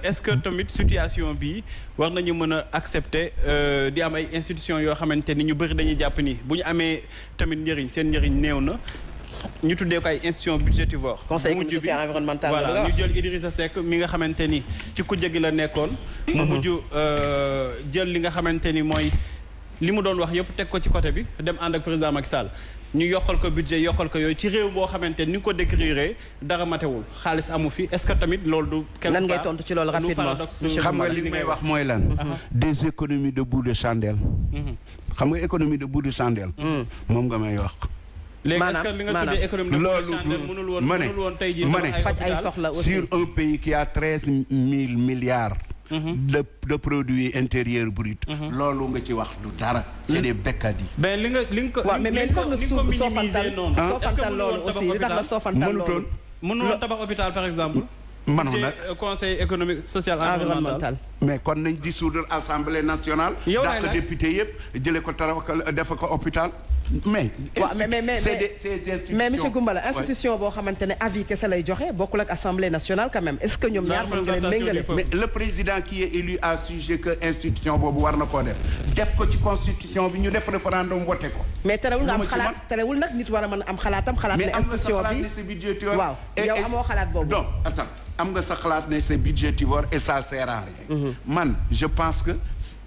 est-ce que tamit situation bi war nañu mën a accepter di am ay institutions yoo xamante ni ñu bëri dañuy jàpp ni bu ñu amee tamit njëriñ seen njëriñ néew na ñu tuddee ko ay institutions budgétivores. conseil économique social environnemental voilà ñu jël Idrissa Seck mi nga xamante ni ci kujje gi la nekkoon. mu mujj jël li nga xamante ni mooy li mu doon wax yëpp teg ko ci côté bi dem ànd ak président Macky Sall. ñu yokkal ko budget yokkal ko yooyu ci réew boo xamante ni nga ko décrire dara matewul xaalis amu fi est-ce que tamit loolu du. lan ngay tontu ci loolu rapidement xam nga li may wax mooy lan. des économies de bout de chandelle. xam nga économie de bout de chandelle. moom nga may wax. léegi est-ce que li nga tuddee économie de bout de chandelle mënul woon tey jii faj ay soxla aussi sur un pays qui a 13 000 milliards. de produits intérieurs bruts. loolu nga ci wax du dara. c'est des bekkadi. mais li nga ko minimiser noonu. soofantal loolu aussi li tax nga soofantal loolu. mënuloon tabax hôpital par exemple. mënoon nag conseil économique social environnemental. mais kon nañ dissoudre assemblée nationale. yow dàq député yëpp jëlee ko tabax def ko hôpital. mais monsieur Goumbala institution boo xamante ne avis kese lay joxe bokkul ak assemblée nationale quand même est-ce que ñoom ñaar mën nga leen méngale. mais le président qui est élu a suggéré que institution boobu war na koo def ko ci constitution bi ñu def référendum voté ko. mais terewul nga am xalaat terewul nag nit war a mën a am xalaatam xalaat ne institution bi waaw yow amoo xalaat boobu. donc attends am nga sa xalaat ne c'est budgétivore et ça sert à rien. man je pense que.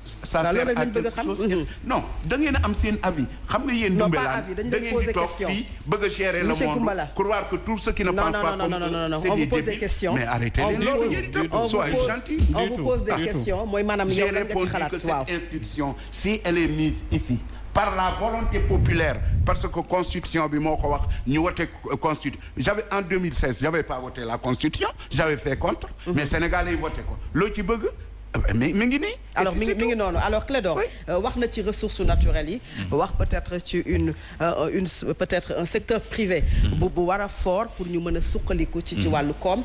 ça sert à quelque chose. non da ngeen a am seen avis xam nga yéen. Ndoumbelane da ngeen di toog fii bëgg a gérer le monde croire que tout ce qui ne pense pas comme eux c'est des débiles. mais arrêtez leen loolu yéen itam soyez gentils. on vous pose des questions mooy maanaam yow lan nga ci xalaat waaw. j'ai répondu que cette institution si elle est mise ici par la volonté populaire parce que constitution bi moo ko wax ñu wote constitution j'avais en 2016 j'avais pas voté la constitution j'avais fait contre. mais Sénégalais yi voté ko loo ci bëgg. mais mi ngi nii. alors mi ngi noonu alors Clédor wax na ci ressources naturelles yi. wax peut-être ci une peut-être un secteur privé. bu war a fort pour ñu mën a suqaliku. ci wàllu koom.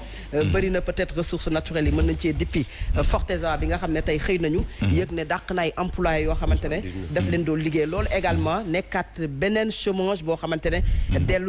bëri na peut-être ressources naturelles yi mën nañ cee depuis Forteza bi nga xam ne tey xëy nañu. yëg ne dàq na ay employés yoo xamante ne. daf leen doon liggéey loolu également nekkaat beneen chômage boo xamante ne dellu.